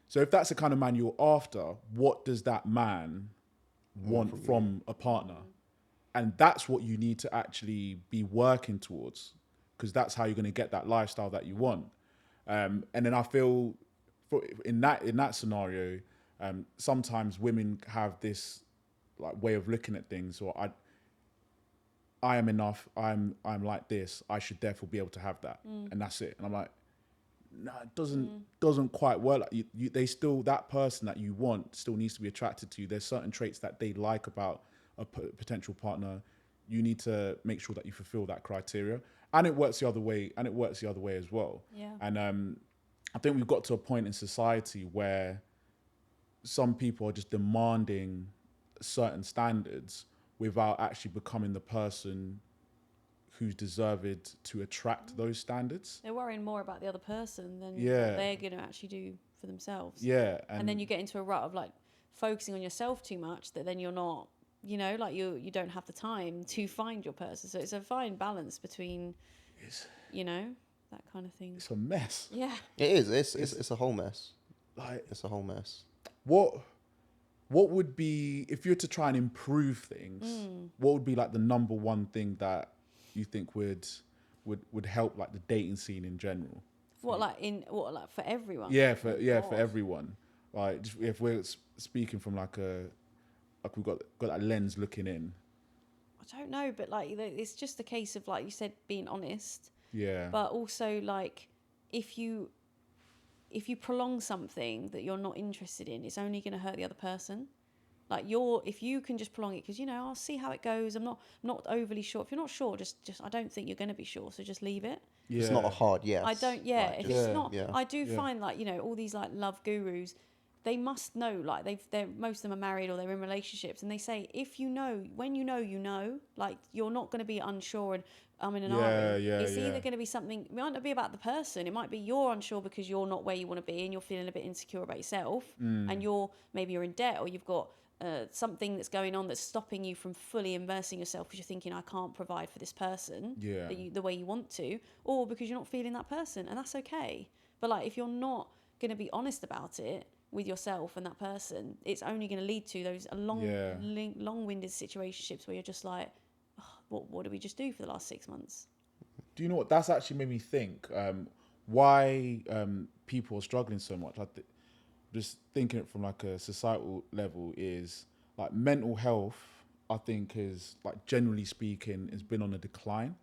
So if that's the kind of man you're after, what does that man want from a partner? And that's what you need to actually be working towards, because that's how you're going to get that lifestyle that you want. And then I feel in that scenario, sometimes women have this like way of looking at things, or I am enough, I'm like this, I should therefore be able to have that, and that's it. And I'm like, no, it doesn't quite work. Like they still, that person that you want still needs to be attracted to you. There's certain traits that they like about a potential partner. You need to make sure that you fulfill that criteria, and it works the other way. As well. Yeah. And I think we've got to a point in society where some people are just demanding certain standards without actually becoming the person who's deserved to attract those standards. They're worrying more about the other person than what they're going to actually do for themselves. Yeah. And then you get into a rut of like focusing on yourself too much, that then you're not, like you don't have the time to find your person. So it's a fine balance between, that kind of thing. It's a mess. Yeah. It is. It's a whole mess. Like, it's a whole mess. What would be, if you were to try and improve things, what would be like the number one thing that you think would help like the dating scene in general? For everyone? Yeah, for everyone. Like, if we're speaking from like we've got that lens looking in. I don't know, but like it's just a case of, like you said, being honest. Yeah. But also, like, if you if you prolong something that you're not interested in, it's only going to hurt the other person. Like if you can just prolong it, because I'll see how it goes. I'm not overly sure. If you're not sure, just I don't think you're going to be sure. So just leave it. Yeah. It's not a hard yes. I don't. Yeah. Like, if just, it's not, I do find like all these like love gurus, they must know. Like they're most of them are married or they're in relationships, and they say when you know, like you're not going to be unsure and I'm in an RE. It's either going to be something. It might not be about the person. It might be you're unsure because you're not where you want to be and you're feeling a bit insecure about yourself, and maybe you're in debt or you've got something that's going on that's stopping you from fully immersing yourself because you're thinking, I can't provide for this person the way you want to, or because you're not feeling that person, and that's okay. But like, if you're not going to be honest about it with yourself and that person, it's only going to lead to those long-winded situationships where you're just like, oh, what did we just do for the last 6 months? Do you know what? That's actually made me think why people are struggling so much. Just thinking it from like a societal level is like mental health, I think is like generally speaking has been on a decline.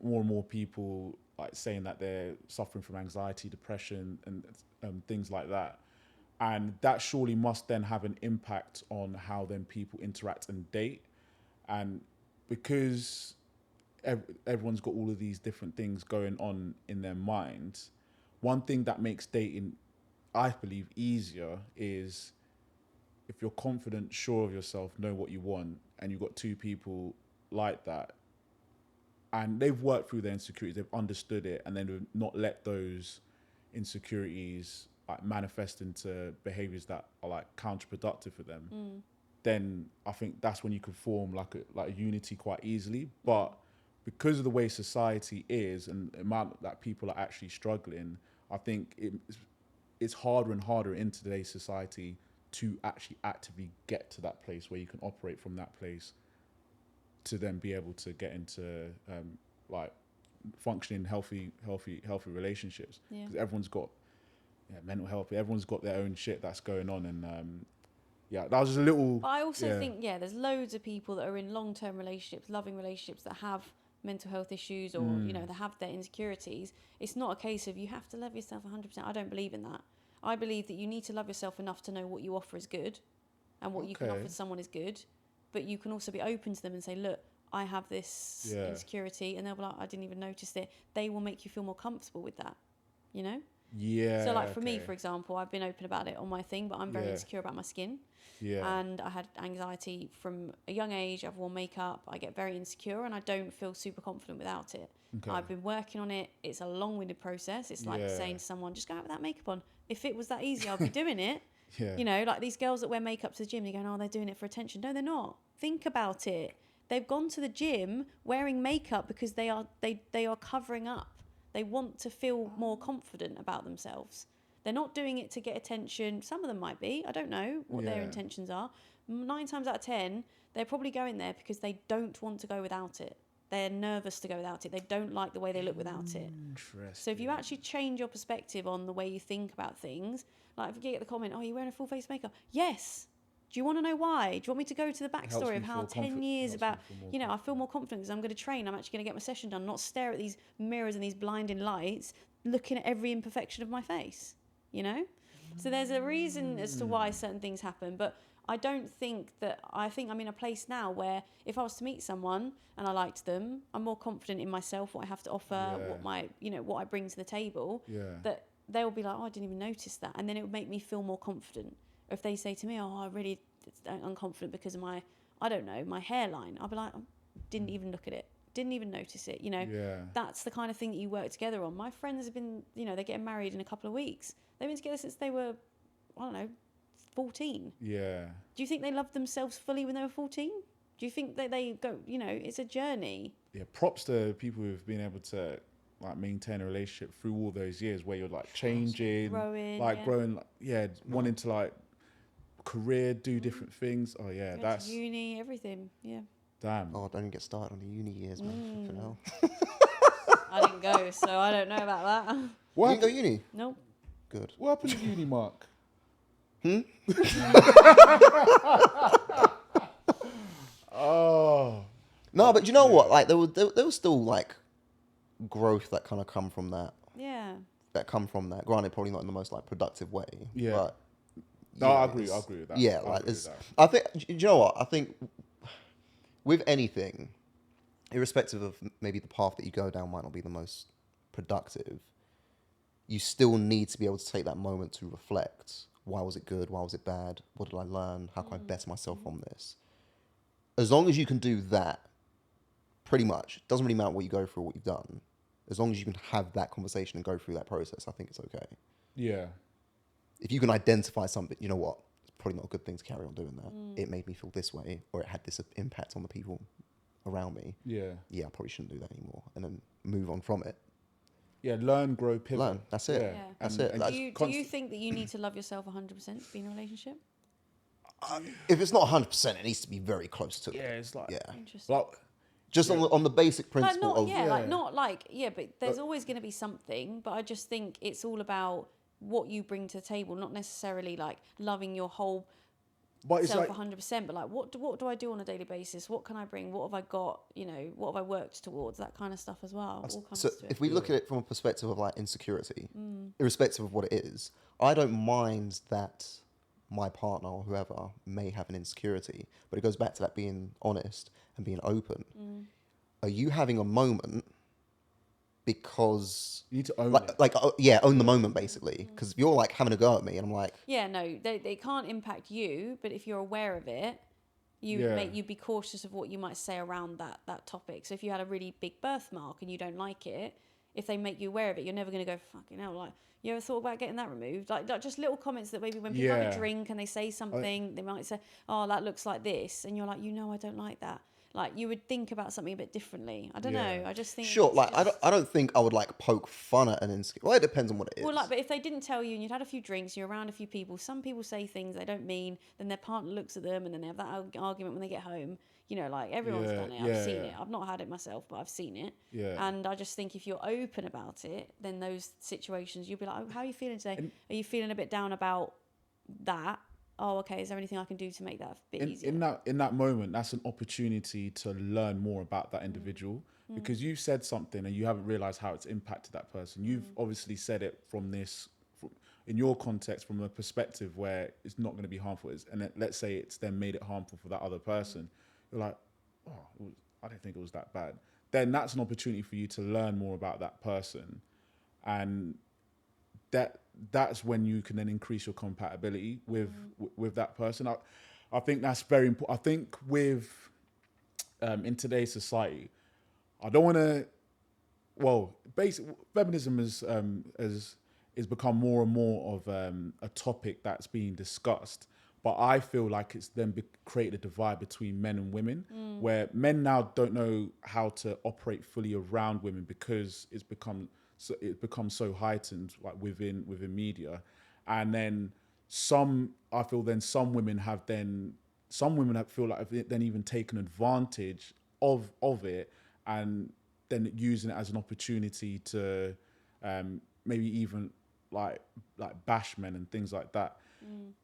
More and more people like saying that they're suffering from anxiety, depression and things like that. And that surely must then have an impact on how then people interact and date. And because everyone's got all of these different things going on in their minds, one thing that makes dating, I believe, easier is if you're confident, sure of yourself, know what you want, and you've got two people like that, and they've worked through their insecurities, they've understood it, and then they've not let those insecurities like manifest into behaviors that are like counterproductive for them. Then I think that's when you can form like a unity quite easily. But because of the way society is and the amount that people are actually struggling, I think it's harder and harder in today's society to actually actively get to that place where you can operate from that place to then be able to get into like functioning healthy relationships. Because everyone's got mental health, everyone's got their own shit that's going on, and that was just a little. But I also think there's loads of people that are in long-term relationships, loving relationships that have mental health issues or they have their insecurities. It's not a case of you have to love yourself 100%. I don't believe in that. I believe that you need to love yourself enough to know what you offer is good and what you can offer to someone is good, but you can also be open to them and say, look, I have this insecurity, and they'll be like, I didn't even notice it. They will make you feel more comfortable with that, So like for me, for example, I've been open about it on my thing, but I'm very insecure about my skin. And I had anxiety from a young age. I've worn makeup. I get very insecure and I don't feel super confident without it. I've been working on it. It's a long-winded process. It's like saying to someone, just go out without makeup on. If it was that easy, I'd be doing it. Like these girls that wear makeup to the gym, they're going, oh, they're doing it for attention. No, they're not. Think about it. They've gone to the gym wearing makeup because they are covering up. They want to feel more confident about themselves. They're not doing it to get attention. Some of them might be. I don't know what their intentions are. 9 times out of 10, they're probably going there because they don't want to go without it. They're nervous to go without it. They don't like the way they look without it. So if you actually change your perspective on the way you think about things, like if you get the comment, oh, you're wearing a full face makeup. Yes. Do you want to know why? Do you want me to go to the backstory of how 10 years about, I feel more confident because I'm going to train. I'm actually going to get my session done, not stare at these mirrors and these blinding lights, looking at every imperfection of my face, So there's a reason as to why certain things happen. But I think I'm in a place now where if I was to meet someone and I liked them, I'm more confident in myself, what I have to offer, what I bring to the table, that they'll be like, oh, I didn't even notice that. And then it would make me feel more confident. If they say to me, oh, I really unconfident because of my hairline, I'll be like, I didn't even look at it, didn't even notice it. That's the kind of thing that you work together on. My friends have been, they're getting married in a couple of weeks. They've been together since they were, 14. Yeah. Do you think they loved themselves fully when they were 14? Do you think that they go, it's a journey? Yeah, props to people who've been able to like maintain a relationship through all those years where you're like changing, growing, wanting to like career, do different things. Oh yeah, that's uni, everything. Yeah. Damn. Oh, don't even get started on the uni years, man. For now. I didn't go, so I don't know about that. What? You didn't go uni? Nope. Good. What happened to uni, Mark? Oh. No, but you know what? Like there was still like growth that kind of come from that. Yeah. that come from that. Granted, probably not in the most like productive way. Yeah. But No, yeah, I agree with that. Yeah, I like agree it's. with that. I think. Do you know what? I think with anything, irrespective of maybe the path that you go down might not be the most productive, you still need to be able to take that moment to reflect. Why was it good? Why was it bad? What did I learn? How can I better myself from this? As long as you can do that, pretty much, it doesn't really matter what you go through or what you've done. As long as you can have that conversation and go through that process, I think it's okay. Yeah. If you can identify something, you know what, it's probably not a good thing to carry on doing that. It made me feel this way, or it had this impact on the people around me. Yeah. Yeah, I probably shouldn't do that anymore, and then move on from it. Yeah, learn, grow, pivot. Learn. That's it. Yeah. That's And- it. and That's, Do you think that you need to love yourself 100% to be in a relationship? if it's not 100%, it needs to be very close to Yeah, it. it's like, Yeah. Interesting. like Just on the basic Like principle not, of yeah, Yeah. like not like, yeah, but there's always going to be something. But I just think it's all about what you bring to the table, not necessarily like loving your whole but it's self like 100%. But like, what do I do on a daily basis? What can I bring? What have I got? You know, what have I worked towards? That kind of stuff as well. All comes so to if it. we look at it from a perspective of like insecurity, irrespective of what it is, I don't mind that my partner or whoever may have an insecurity, but it goes back to that being honest and being open. Are you having a moment because you need to own like it. own the moment basically? Because if you're like having a go at me and I'm like, Yeah, no, they can't impact you, but if you're aware of it, Yeah. you'd be cautious of what you might say around that topic. So if you had a really big birthmark and you don't like it, if they make you aware of it, you're never going to go, fucking hell, like, you ever thought about getting that removed? Like just little comments that maybe when people have Yeah. a drink and they say something, they might say, oh, that looks like this. And you're like, I don't like that. Like, you would think about something a bit differently. I don't Yeah. know. I just think sure, it's like just... I don't think I would like poke fun at an insecurity. Well, it depends on what it is. Well, like, but if they didn't tell you and you'd had a few drinks, you're around a few people, some people say things they don't mean, then their partner looks at them and then they have that argument when they get home. You know, like, everyone's Yeah, done it. I've seen yeah. it. I've not had it myself, but I've seen it. Yeah. And I just think if you're open about it, then those situations, you'll be like, oh, how are you feeling today? Are you feeling a bit down about that? Oh, okay. Is there anything I can do to make that a bit easier? In that moment, that's an opportunity to learn more about that individual because you've said something and you haven't realized how it's impacted that person. You've obviously said it in your context, from a perspective where it's not going to be harmful. And let's say it's then made it harmful for that other person. You're like, oh, I don't think it was that bad. Then that's an opportunity for you to learn more about that person, and that's when you can then increase your compatibility with that person. I think that's very important. I think with in today's society, I don't want to. Well, feminism is become more and more of a topic that's being discussed. But I feel like it's then created a divide between men and women, where men now don't know how to operate fully around women because it's become so heightened, like within media. And then some women have feel like have then even taken advantage of it, and then using it as an opportunity to maybe even like bash men and things like that.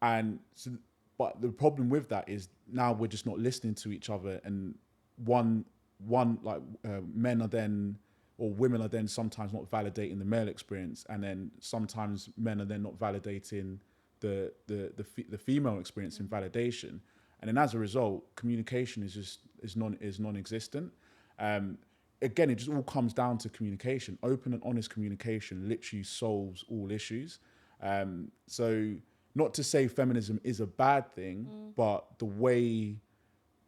And so, but the problem with that is now we're just not listening to each other, and men are then, or women are then sometimes not validating the male experience, and then sometimes men are then not validating the female experience in validation, and then as a result, communication is non-existent. Again, it just all comes down to communication. Open and honest communication literally solves all issues. So not to say feminism is a bad thing, but the way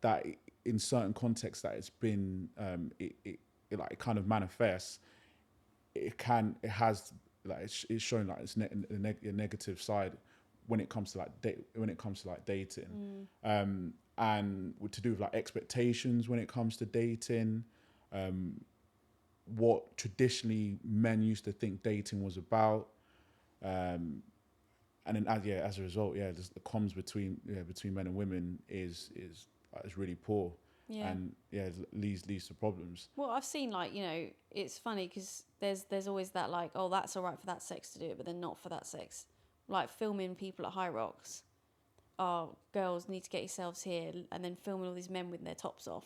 that in certain contexts that it's been, it kind of manifests, it's showing like it's a negative side when it comes to like dating, and to do with like expectations when it comes to dating, what traditionally men used to think dating was about, and then as a result, just the comms between men and women is really poor, and it leads to problems. Well, I've seen, like, you know, it's funny because there's always that, like, oh, that's all right for that sex to do it, but then not for that sex. Like filming people at High Rocks. Oh, girls need to get yourselves here, and then filming all these men with their tops off,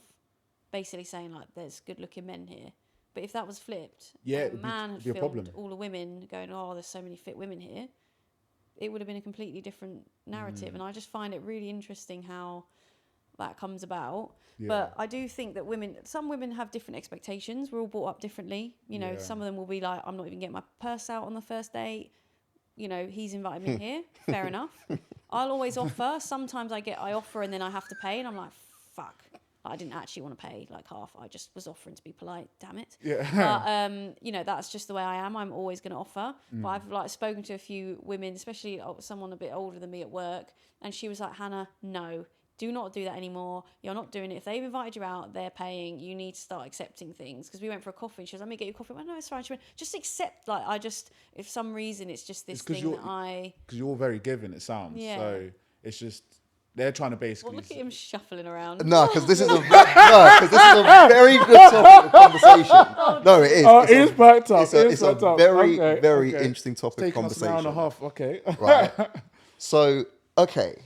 basically saying like there's good looking men here, But if that was flipped, Yeah, a man had be a problem. filmed all the women going, oh, there's so many fit women here, it would have been a completely different narrative. And I just find it really interesting how that comes about. Yeah. But I do think that some women have different expectations. We're all brought up differently. You know, some of them will be like, I'm not even getting my purse out on the first date. You know, he's invited me here. Fair enough. I'll always offer. Sometimes I offer and then I have to pay, and I'm like, fuck. I didn't actually want to pay like half. I just was offering to be polite. Damn it. Yeah. But you know, that's just the way I am. I'm always going to offer. But I've like spoken to a few women, especially someone a bit older than me at work, and she was like, Hannah, no. Do not do that anymore. You're not doing it. If they've invited you out, they're paying. You need to start accepting things. Because we went for a coffee and she was like, let me get you a coffee. I went, no, it's fine. She went, just accept. Like, if for some reason it's just this thing that Because you're very giving, it sounds. Yeah. So it's just, they're trying to basically... Well, look at him shuffling around. No, because this is a very good topic of conversation. No, it is. Oh, it is packed up. It's a very interesting topic of conversation. Taking us an hour and a half, okay. Right. So, okay.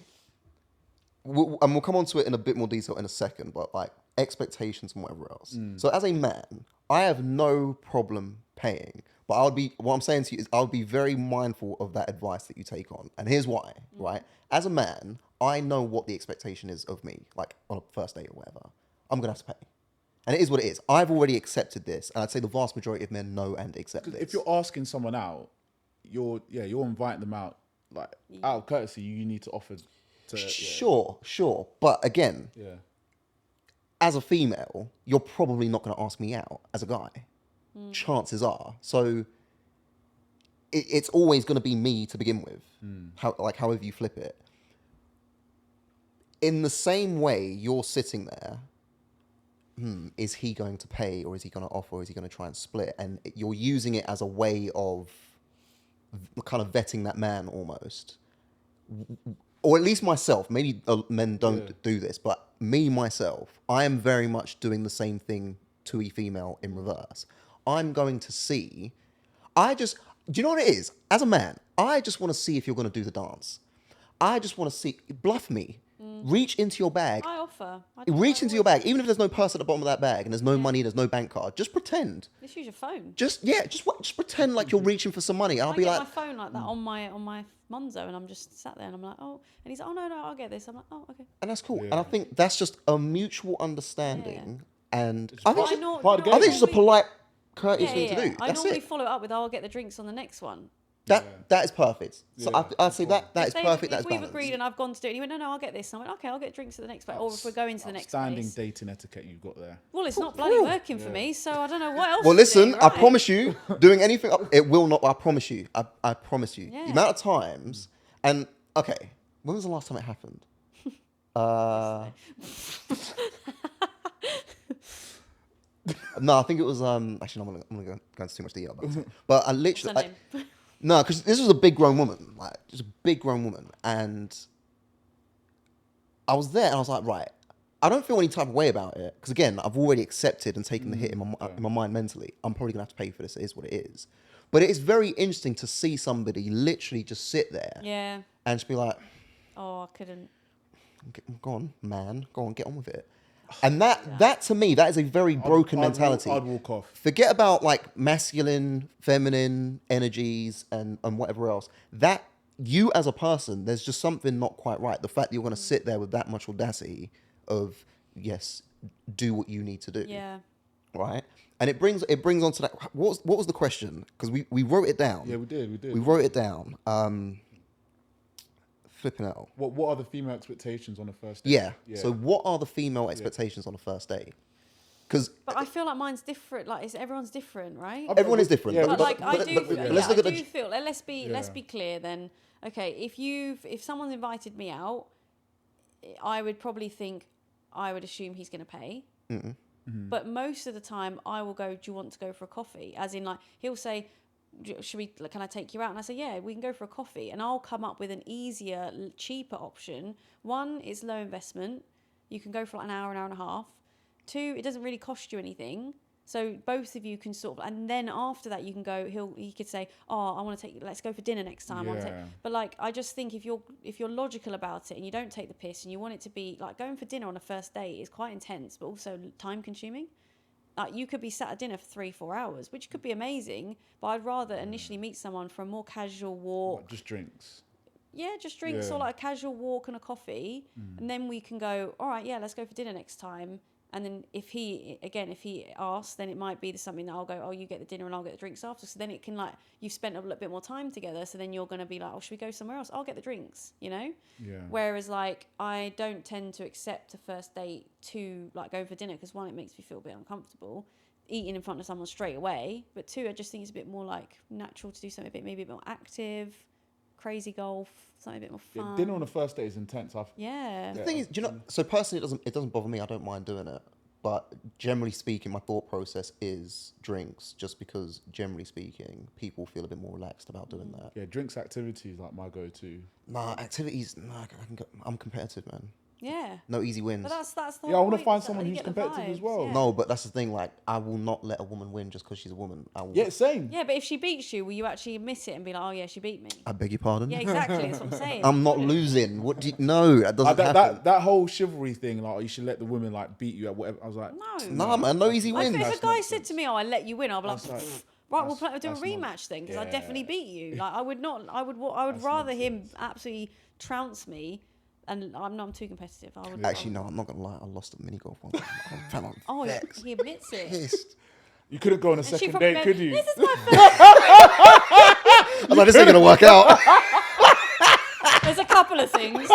And we'll come on to it in a bit more detail in a second, but like expectations and whatever else. So as a man, I have no problem paying, but what I'm saying to you is I would be very mindful of that advice that you take on. And here's why, right? As a man, I know what the expectation is of me, like on a first date or whatever. I'm going to have to pay. And it is what it is. I've already accepted this. And I'd say the vast majority of men know and accept this. If you're asking someone out, you're inviting them out, like out of courtesy, you need to offer... Sure. But again, as a female, you're probably not going to ask me out as a guy. Chances are. So it's always going to be me to begin with, however you flip it. In the same way, you're sitting there, is he going to pay or is he going to offer or is he going to try and split? And you're using it as a way of kind of vetting that man almost. Or at least myself, maybe men don't do this, but myself, I am very much doing the same thing to a female in reverse. I'm going to see, do you know what it is? As a man, I just want to see if you're going to do the dance. I just want to see, bluff me. Reach into your bag. I offer. Reach into your bag, even if there's no purse at the bottom of that bag and there's no money, there's no bank card. Just pretend. Just use your phone. Just pretend like you're reaching for some money. And I'll be like, my phone like that on my Monzo, and I'm just sat there and I'm like, oh, and he's like, oh no, I'll get this. I'm like, oh, okay. And that's cool. And I think that's just a mutual understanding. And I think it's just a polite, courteous thing to do. I normally follow it up with, I'll get the drinks on the next one. That is perfect. So I'd say that is perfect. If we've agreed and I've gone to do it, and he went, no, I'll get this. And I went, okay, I'll get drinks at the next place. Or if we're going to the next place. Standing dating etiquette you've got there. Well, it's not bloody working for me, so I don't know what else. Well, listen, I promise you, doing anything, it will not. I promise you. I promise you. Yeah. The amount of times, and okay, when was the last time it happened? No, I think it was. Actually, no, I'm gonna go into too much detail about it. But I literally. No, because this was a big grown woman, like just a big grown woman, and I was there, and I was like, right, I don't feel any type of way about it, because again, I've already accepted and taken the hit in my mind mentally. I'm probably gonna have to pay for this. It is what it is. But it is very interesting to see somebody literally just sit there, and just be like, oh, I couldn't. Go on, man, go on, get on with it. And that to me, that is a very broken mentality. I'd walk off. Forget about like masculine, feminine energies and whatever else. That you as a person, there's just something not quite right. The fact that you're going to sit there with that much audacity of, yes, do what you need to do. Yeah. Right? And it brings on to that. What was the question? Because we wrote it down. Yeah, we did. We wrote it down. Flipping out. What are the female expectations on a first date? Yeah. So what are the female expectations on a first date? But I feel like mine's different. Like everyone's different, right? Everyone is different. Yeah, But like I do feel. Let's be clear then. Okay, if someone's invited me out, I would probably think, I would assume he's going to pay. But most of the time, I will go, do you want to go for a coffee? As in, like, he'll say, can I take you out? And I say, yeah, we can go for a coffee. And I'll come up with an easier, cheaper option. One, it's low investment. You can go for like an hour and a half. Two, it doesn't really cost you anything. So both of you can sort of, and then after that you can go, he could say, oh, I want to let's go for dinner next time. But like, I just think if you're logical about it and you don't take the piss and you want it to be like, going for dinner on a first date is quite intense, but also time consuming. Like, you could be sat at dinner for 3-4 hours, which could be amazing, but I'd rather initially meet someone for a more casual walk. Like just drinks. Yeah, just drinks or like a casual walk and a coffee. And then we can go, all right, yeah, let's go for dinner next time. And then if he asks, then it might be something that I'll go, oh, you get the dinner and I'll get the drinks after. So then it can, like, you've spent a little bit more time together. So then you're going to be like, oh, should we go somewhere else? I'll get the drinks, you know? Yeah. Whereas, like, I don't tend to accept a first date to, like, go for dinner because, one, it makes me feel a bit uncomfortable eating in front of someone straight away. But two, I just think it's a bit more, like, natural to do something maybe a bit more active, crazy golf, something a bit more fun. Yeah, dinner on the first date is intense. Yeah. The thing is, do you know, so personally, it doesn't bother me. I don't mind doing it. But generally speaking, my thought process is drinks, just because generally speaking, people feel a bit more relaxed about doing that. Yeah, drinks activities like my go-to. Nah, activities. Nah, I'm competitive, man. Yeah. No easy wins. But that's the Yeah, I want to point, find is that someone you who's get the competitive as vibes, well. yeah. No, but that's the thing. Like, I will not let a woman win just because she's a woman. I will. Yeah, same. Yeah, but if she beats you, will you actually admit it and be like, oh yeah, she beat me? I beg your pardon. Yeah, exactly. That's what I'm saying. I'm not losing. What do you? No, that doesn't happen. That whole chivalry thing, like, you should let the women like beat you at whatever. I was like, No. Nah, man, no easy If wins. a That's guy nonsense. said to me, oh, I let you win, I'll be like, That's like- right, we'll do a that's rematch then, because I yeah. definitely beat you. Like, I would rather him absolutely trounce me. And I'm too competitive. Actually, no, I'm not gonna lie. I lost a mini golf one. I'm Oh, vexed. he admits it. Pissed. you couldn't go on a And she second probably date, goes, could you? this is my I was like, this ain't gonna work out. first. There's a couple of things.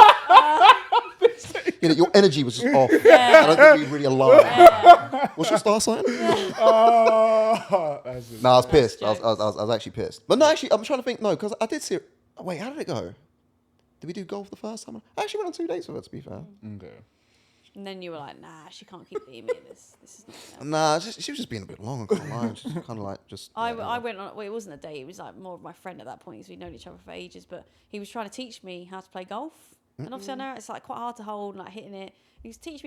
You know, your energy was just off. Yeah. I don't think we really aligned. Yeah. What's your star sign? Oh, that's just, No, I was pissed. I jokes. was actually pissed. But no, actually, I'm trying to think. No, because I did see it. Oh, wait, how did it go? Did we do golf the first time? I actually went on 2 dates with her, to be fair. okay. And then you were like, nah, she can't keep beating me. This is not. Nah, she was just being a bit long. I can't lie. Just kind of like just. I went on. Well, it wasn't a date. It was like more of my friend at that point, because we'd known each other for ages. But he was trying to teach me how to play golf, and obviously I know it's like quite hard to hold, and like hitting it. He was teach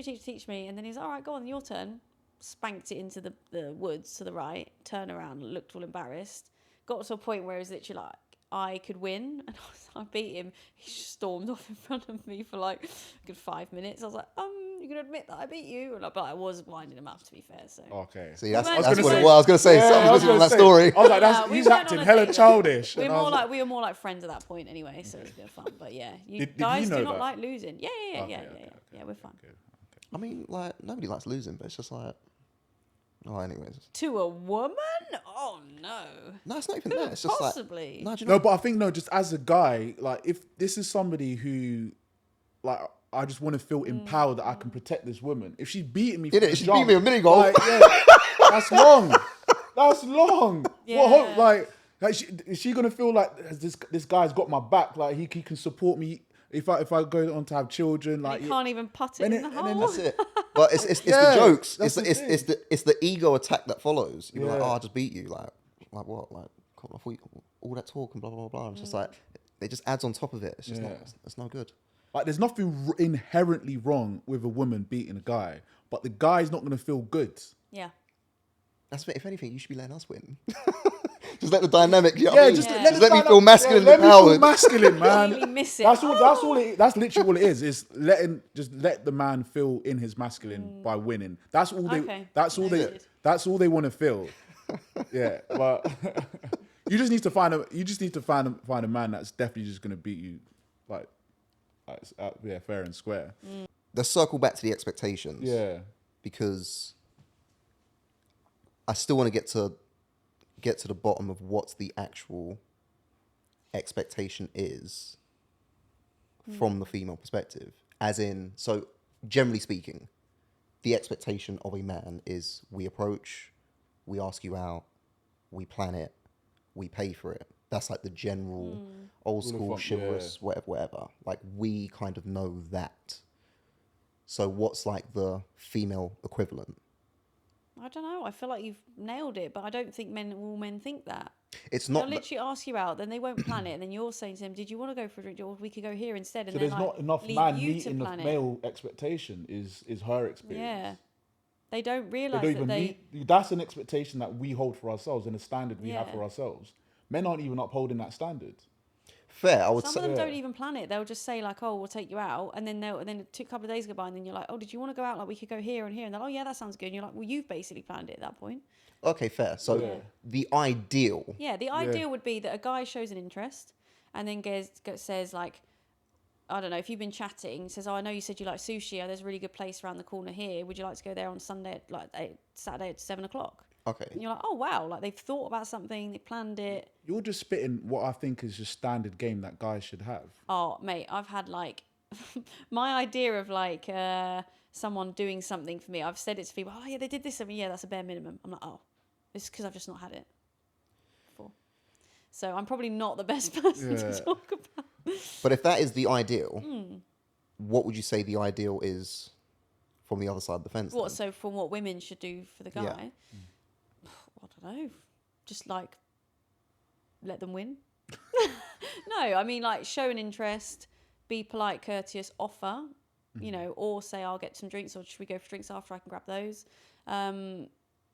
me, and then he was all right, go on, your turn. Spanked it into the woods to the right. Turned around, looked all embarrassed. Got to a point where it was literally like, I could win, and I beat him. He just stormed off in front of me for like a good 5 minutes. I was like, you're gonna admit that I beat you? And I was winding him up, to be fair. So Okay. See, that's I was what gonna it say- was. I was gonna say Yeah, I something was listening to gonna that say. story. I was like, No, we he's went acting on a hella date. childish. we And were I was more like, we were more like friends at that point anyway. So it was a bit of fun. But yeah, Did guys you know do not that? like losing. Yeah, Okay. yeah. We're fun. I mean, like nobody likes losing, but it's just like. Oh, anyways. To a woman? Oh no. No, it's not even that. It's just Possibly. like. No, do you know? No, but I think just as a guy, like if this is somebody who, like, I just want to feel empowered that I can protect this woman. If she's beating me, Did from it? the She jump, beat me a mini golf. like, yeah, that's long. That's long. Yeah. What hope? Like is she gonna feel like this guy's got my back? Like he can support me if I go on to have children. Like You can't even put it and in then- the and then hole. That's it. But it's Yeah, the jokes. that's the thing. It's the ego attack that follows. You're like, Yeah. oh, I just beat you. Like what? Like all that talk and blah blah blah. It's just like it just adds on top of it. It's just Yeah. not. It's no good. Like there's nothing inherently wrong with a woman beating a guy, but the guy's not gonna feel good. Yeah. That's if anything, you should be letting us win. Just let the dynamic. You know what I mean? just Yeah. let, Just let me feel masculine let and me feel empowered. masculine, man. Really miss it. That's all. That's literally all it is. Is let the man feel in his masculine by winning. That's all they. Okay. That's all they. Noted. That's all they want to feel. Yeah, but you just need to find a man that's definitely just gonna beat you, like yeah, fair and square. Let's circle back to the expectations. Yeah, Because I still want to get to the bottom of what the actual expectation is from the female perspective. As in, so generally speaking, the expectation of a man is we approach, we ask you out, we plan it, we pay for it. That's like the general old school chivalrous, whatever. Like we kind of know that. So what's like the female equivalent? I don't know. I feel like you've nailed it, but I don't think all men think that. It's They'll not. literally ask you out, then they won't plan it, and then you're saying to them, "Did you want to go for a drink? Or we could go here instead." And so then there's not enough leave man you to meeting the plan it. male expectation. Is her experience? Yeah, they don't They realize don't that even meet. That's an expectation that we hold for ourselves and a standard we have Yeah. for ourselves. Men aren't even upholding that standard. Fair, I would Some say. of them don't even plan it. They'll just say like, "Oh, we'll take you out," and then a couple of days go by, and then you're like, "Oh, did you want to go out? Like, we could go here and here." And they're, "Oh, yeah, that sounds good." And you're like, "Well, you've basically planned it at that point." Okay, fair. So the ideal. Yeah, the ideal would be that a guy shows an interest, and then says like, I don't know, if you've been chatting, says, "Oh, I know you said you like sushi. There's a really good place around the corner here. Would you like to go there on Sunday, Saturday at 7:00?" Okay. And you're like, "Oh wow!" Like they've thought about something, they planned it. You're just spitting what I think is just standard game that guys should have. Oh, mate, I've had like my idea of like someone doing something for me. I've said it to people. "Oh yeah, they did this for me. Yeah, that's a bare minimum." I'm like, "Oh, it's because I've just not had it before." So I'm probably not the best person to talk about. But if that is the ideal, what would you say the ideal is from the other side of the fence? What? Then? So from what women should do for the guy? Yeah. I don't know. Just like let them win. No, I mean like show an interest, be polite, courteous, offer, you know, or say I'll get some drinks, or should we go for drinks after? I can grab those.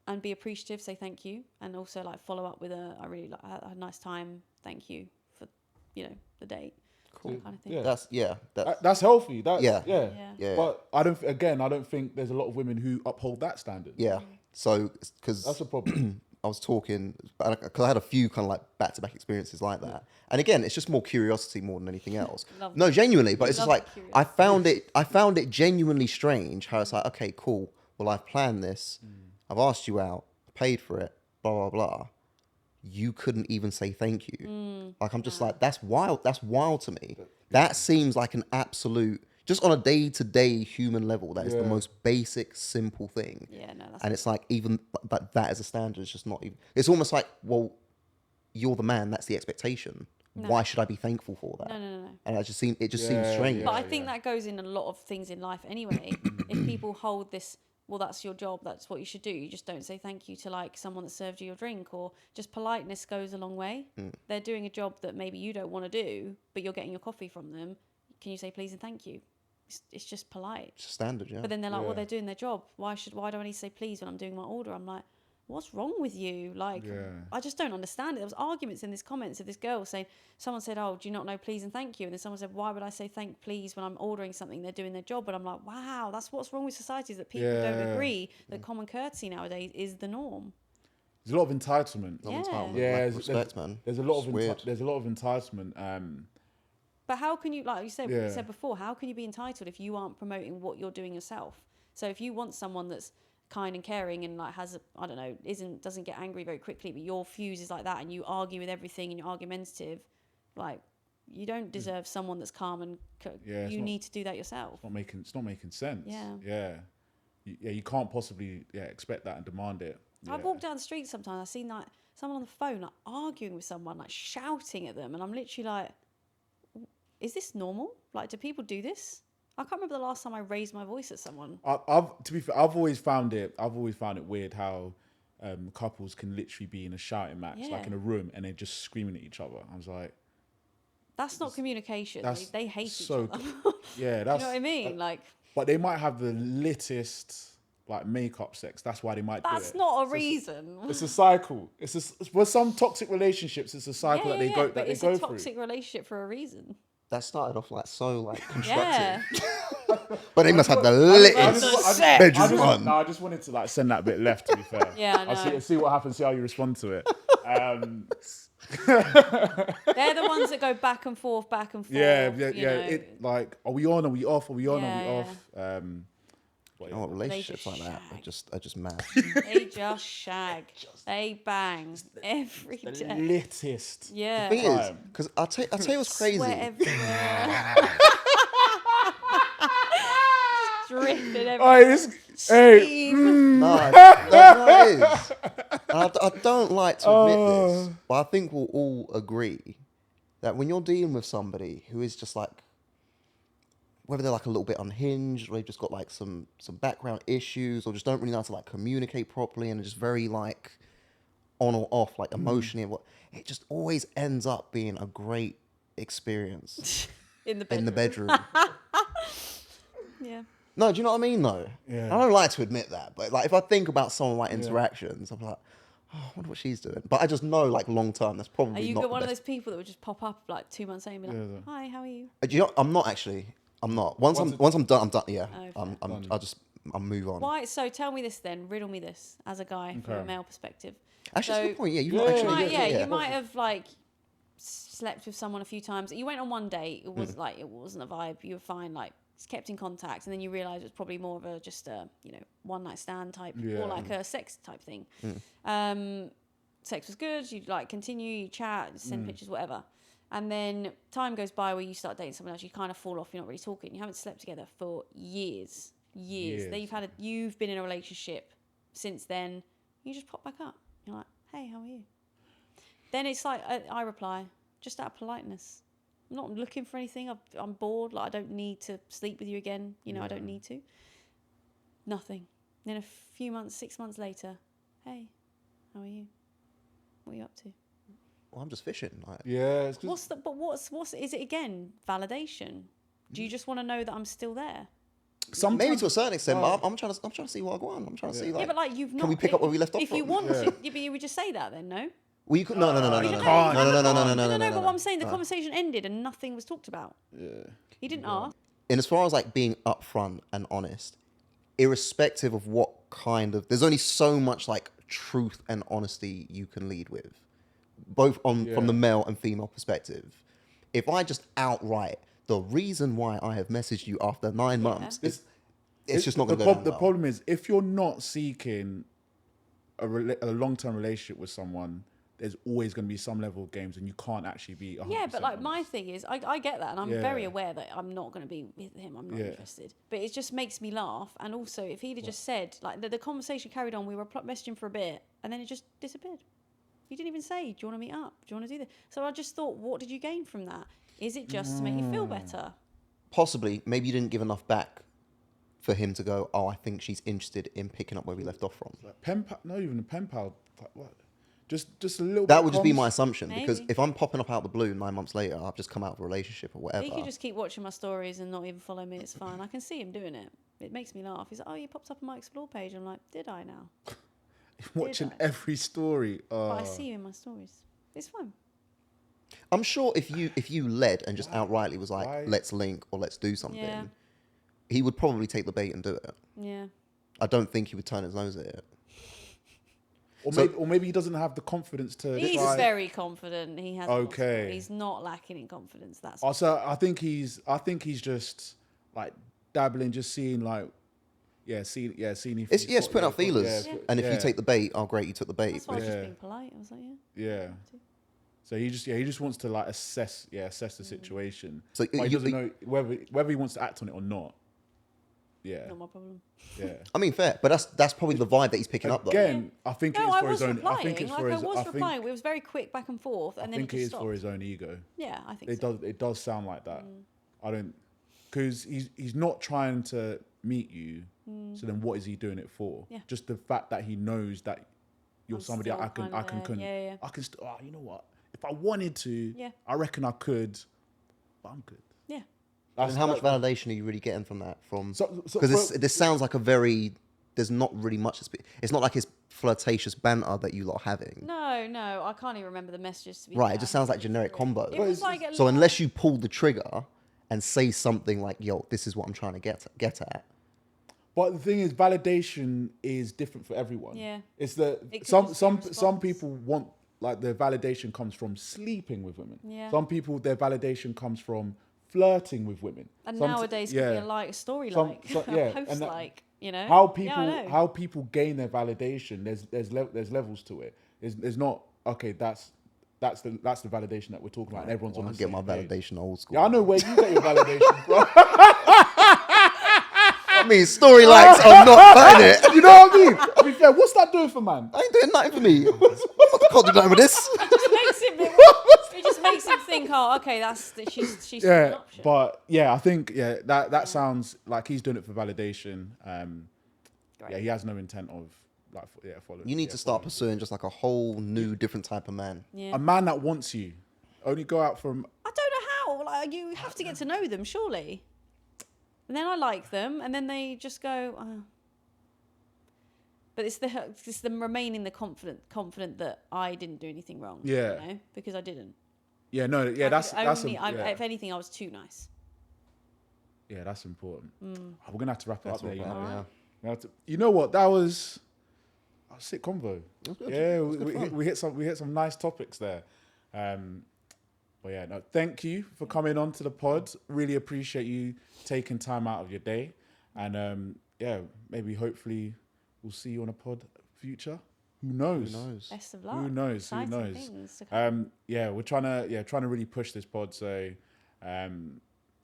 And be appreciative, say thank you, and also like follow up with I really like had a nice time, thank you for, you know, the date. Cool. Kind of thing. That's healthy. Yeah. But I don't think there's a lot of women who uphold that standard. Yeah. So, because That's a problem. I was talking, because I had a few kind of like back-to-back experiences like that. And again, it's just more curiosity more than anything else. No, genuinely, but it's just like, I found it genuinely strange how it's like, okay, cool. Well, I've planned this. I've asked you out, paid for it, blah, blah, blah. You couldn't even say thank you. Like, I'm just like, that's wild. That's wild to me. That seems like an absolute, just on a day-to-day human level, that is the most basic, simple thing. Yeah, no, that's. And it's like, even but that as a standard is just not even. It's almost like, well, you're the man. That's the expectation. No. Why should I be thankful for that? No. And it just seems strange. But I think that goes in a lot of things in life anyway. If people hold this, well, that's your job, that's what you should do. You just don't say thank you to like someone that served you your drink, or just politeness goes a long way. They're doing a job that maybe you don't want to do, but you're getting your coffee from them. Can you say please and thank you? It's just polite. It's standard, yeah. But then they're like, well, they're doing their job. Why do I need to say please when I'm doing my order? I'm like, what's wrong with you? Like, I just don't understand it. There was arguments in this comments of this girl saying, someone said, oh, do you not know please and thank you? And then someone said, why would I say thank please when I'm ordering something? They're doing their job. And I'm like, wow, that's what's wrong with society, is that people don't agree that common courtesy nowadays is the norm. There's a lot of entitlement. Respect, man. There's a lot of entitlement. But how can you, like you said before, how can you be entitled if you aren't promoting what you're doing yourself? So if you want someone that's kind and caring and like doesn't get angry very quickly, but your fuse is like that, and you argue with everything and you're argumentative, like you don't deserve someone that's calm and you need to do that yourself. It's not making sense. You can't possibly expect that and demand it. I've walked down the street sometimes, I've seen like someone on the phone like arguing with someone, like shouting at them, and I'm literally like, is this normal? Like, do people do this? I can't remember the last time I raised my voice at someone. To be fair, I've always found it weird how couples can literally be in a shouting match, like in a room, and they're just screaming at each other. I was like, that's not communication. They hate each other. Yeah, that's. You know what I mean? But they might have the littest like makeup sex. That's why they might do it. That's not a reason. It's a cycle. For some toxic relationships, it's a cycle that they go through. It's a toxic relationship for a reason. That started off like constructive. But they must have the littest bedroom one. No, I just wanted to like send that bit left, to be fair. I'll see what happens, see how you respond to it. They're the ones that go back and forth. Yeah. It like, are we on? Are we off? Are we on? Are we off? Relationships like that are just mad. They just shag. They bang every day. The littest. Yeah. The thing is, because I'll tell you what's crazy. Sweat everywhere. Just dripping everywhere. No, it is. I don't like to admit this, but I think we'll all agree that when you're dealing with somebody who is just like, whether they're like a little bit unhinged, or they've just got like some background issues, or just don't really know how to like communicate properly, and are just very like on or off, like emotionally, it just always ends up being a great experience in the bedroom. Yeah. No, do you know what I mean though? Yeah. I don't like to admit that, but like if I think about some of my interactions, I'm like, oh, I wonder what she's doing. But I just know, like, long term, that's probably Are you not one the of best. those people that would just pop up like 2 months later and be like, "Hi, how are you?" Do you know, I'm not actually. I'm not. Once I'm done, I'm done. Yeah. Oh, I'll move on. Why? So tell me this then. Riddle me this as a guy from a male perspective. Actually, that's a good point. Yeah, you've Yeah, not yeah, actually. You might have like slept with someone a few times. You went on one date. It was like it wasn't a vibe. You were fine. Like kept in contact, and then you realised it was probably more of a just a one night stand type or like a sex type thing. Sex was good. You like continue. You chat, send pictures, whatever. And then time goes by where you start dating someone else. You kind of fall off. You're not really talking. You haven't slept together for years. Then you've been in a relationship since then. You just pop back up. You're like, hey, how are you? Then it's like I reply just out of politeness. I'm not looking for anything. I'm bored. Like I don't need to sleep with you again. I don't need to. Nothing. Then a few months, 6 months later, hey, how are you? What are you up to? Well, I'm just fishing. Like, Yeah. What's is it again? Validation. Do you just want to know that I'm still there? Sometimes, maybe to a certain extent, but I'm trying to see what I go on. I'm trying to see like. Yeah, but like you've not. Can we pick up where we left off? If you want to, but you would just say that then, no? Well, you could no. No. But what I'm saying, the conversation ended and nothing was talked about. Yeah. He didn't ask. And as far as like being upfront and honest, irrespective of what kind of, there's only so much like truth and honesty you can lead with, both from the male and female perspective. If I just outright, the reason why I have messaged you after 9 months, it's just not going to go down The well. problem is, if you're not seeking a long-term relationship with someone, there's always going to be some level of games, and you can't actually be 100% Yeah, but like honest. my thing is, I get that, and I'm very aware that I'm not going to be with him. I'm not interested. But it just makes me laugh. And also, if he'd have just said, like, the conversation carried on, we were messaging for a bit, and then it just disappeared. You didn't even say, do you want to meet up? Do you want to do this? So I just thought, what did you gain from that? Is it just to make you feel better? Possibly, maybe you didn't give enough back for him to go, oh, I think she's interested in picking up where we left off from. Like not even a pen pal. Like, what? Just a little. That bit would just be comms. my assumption, because Maybe. if I'm popping up out the blue 9 months later, I've just come out of a relationship or whatever. He could just keep watching my stories and not even follow me. It's fine. I can see him doing it. It makes me laugh. He's like, oh, you popped up on my Explore page. I'm like, did I now? Watching every story. But I see you in my stories. It's fine. I'm sure if you led and just outrightly was like, let's link or let's do something, he would probably take the bait and do it. Yeah. I don't think he would turn his nose at it. Or maybe he doesn't have the confidence to. He's try. very confident. He has. Okay. He's not lacking in confidence. That's. Also, I think he's just like dabbling, just seeing like, seeing if. It's putting out feelers, and if you yeah. take the bait, oh great, you took the bait. That's why I was just being polite. I was like, Yeah. So he just wants to like assess the situation. So but he doesn't know whether he wants to act on it or not. Yeah. Not my problem. Yeah. I mean, fair, but that's probably the vibe that he's picking up though. Again, I think No, it's I for was his own. replying. I think it's like for his. I was replying. It was very quick back and forth, and then think it it just is stopped. for his own ego. Yeah, I think It so. does. It does sound like that. I don't, because he's not trying to meet you. So then, what is he doing it for? Yeah. Just the fact that he knows that you're I'm somebody still I can. yeah. I can. You know what? If I wanted to, I reckon I could. But I'm good. Yeah. And how much validation are you really getting from that? So Because this sounds like a very. There's not really much. It's not like it's flirtatious banter that you lot are having. No, I can't even remember the messages. To be Right, fair. it just sounds like generic combo. It was like So unless you pull the trigger and say something like, "Yo, this is what I'm trying to get at," But the thing is, validation is different for everyone. Yeah. It's the It could some just be a response. people want like their validation comes from sleeping with women. Yeah. Some people their validation comes from flirting with women. And Some nowadays, it could be a story Some- like, so- a yeah, post and that- like, you know. How Yeah, people gain their validation. There's levels to it. There's not okay. That's the validation that we're talking about. And everyone's on I the get same my page. validation old school. Yeah, I know where you get your validation from. I mean, story likes are not buying it. You know what I mean? To be fair, what's that doing for man? I ain't doing nothing for me. I can't do nothing with this. it just makes him think, oh, okay, she's an Yeah, option. but yeah, I think that sounds like he's doing it for validation. Great. He has no intent of like following. You need to start pursuing just like a whole new, different type of man. Yeah. a man that wants you. Only go out from. I don't know how. Like, you have to get to know them, surely. And then I like them, and then they just go, oh. But it's the remaining the confident that I didn't do anything wrong. Yeah. You know? Because I didn't. Yeah, no, yeah, If anything, I was too nice. Yeah, that's important. Oh, we're gonna have to wrap it up there. You know what? That was a sick convo. Good. Yeah, we hit some nice topics there. But yeah, no, thank you for coming on to the pod. Really appreciate you taking time out of your day, and yeah, maybe hopefully we'll see you on a pod future. Who knows? Best of luck. Who knows? Exciting Who knows? Things to come. Yeah, we're trying to really push this pod. So,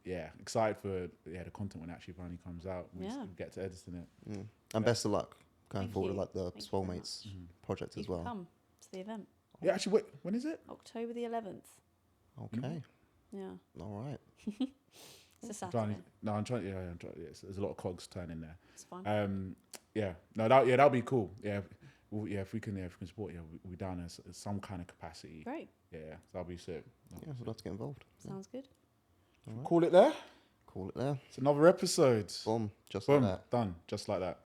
yeah, excited for the content when it actually finally comes out. We get to editing it. And best of luck going Thank forward you. with like the Thank you Swole very Mates much. project You as can well. come to the event. Yeah, actually, wait, when is it? October the 11th. Okay. Yeah. All right. It's a Saturday. I'm trying. Yeah, there's a lot of cogs turning there. It's fine. Yeah, no, that'll be cool. Yeah, if we can support. Yeah, we're down as some kind of capacity. Great. Yeah, that'll be sick. Yeah, we'd love to get involved. Sounds good. All right. Call it there. Call it there. It's another episode. Boom. Just Boom. like that. Done. Just like that.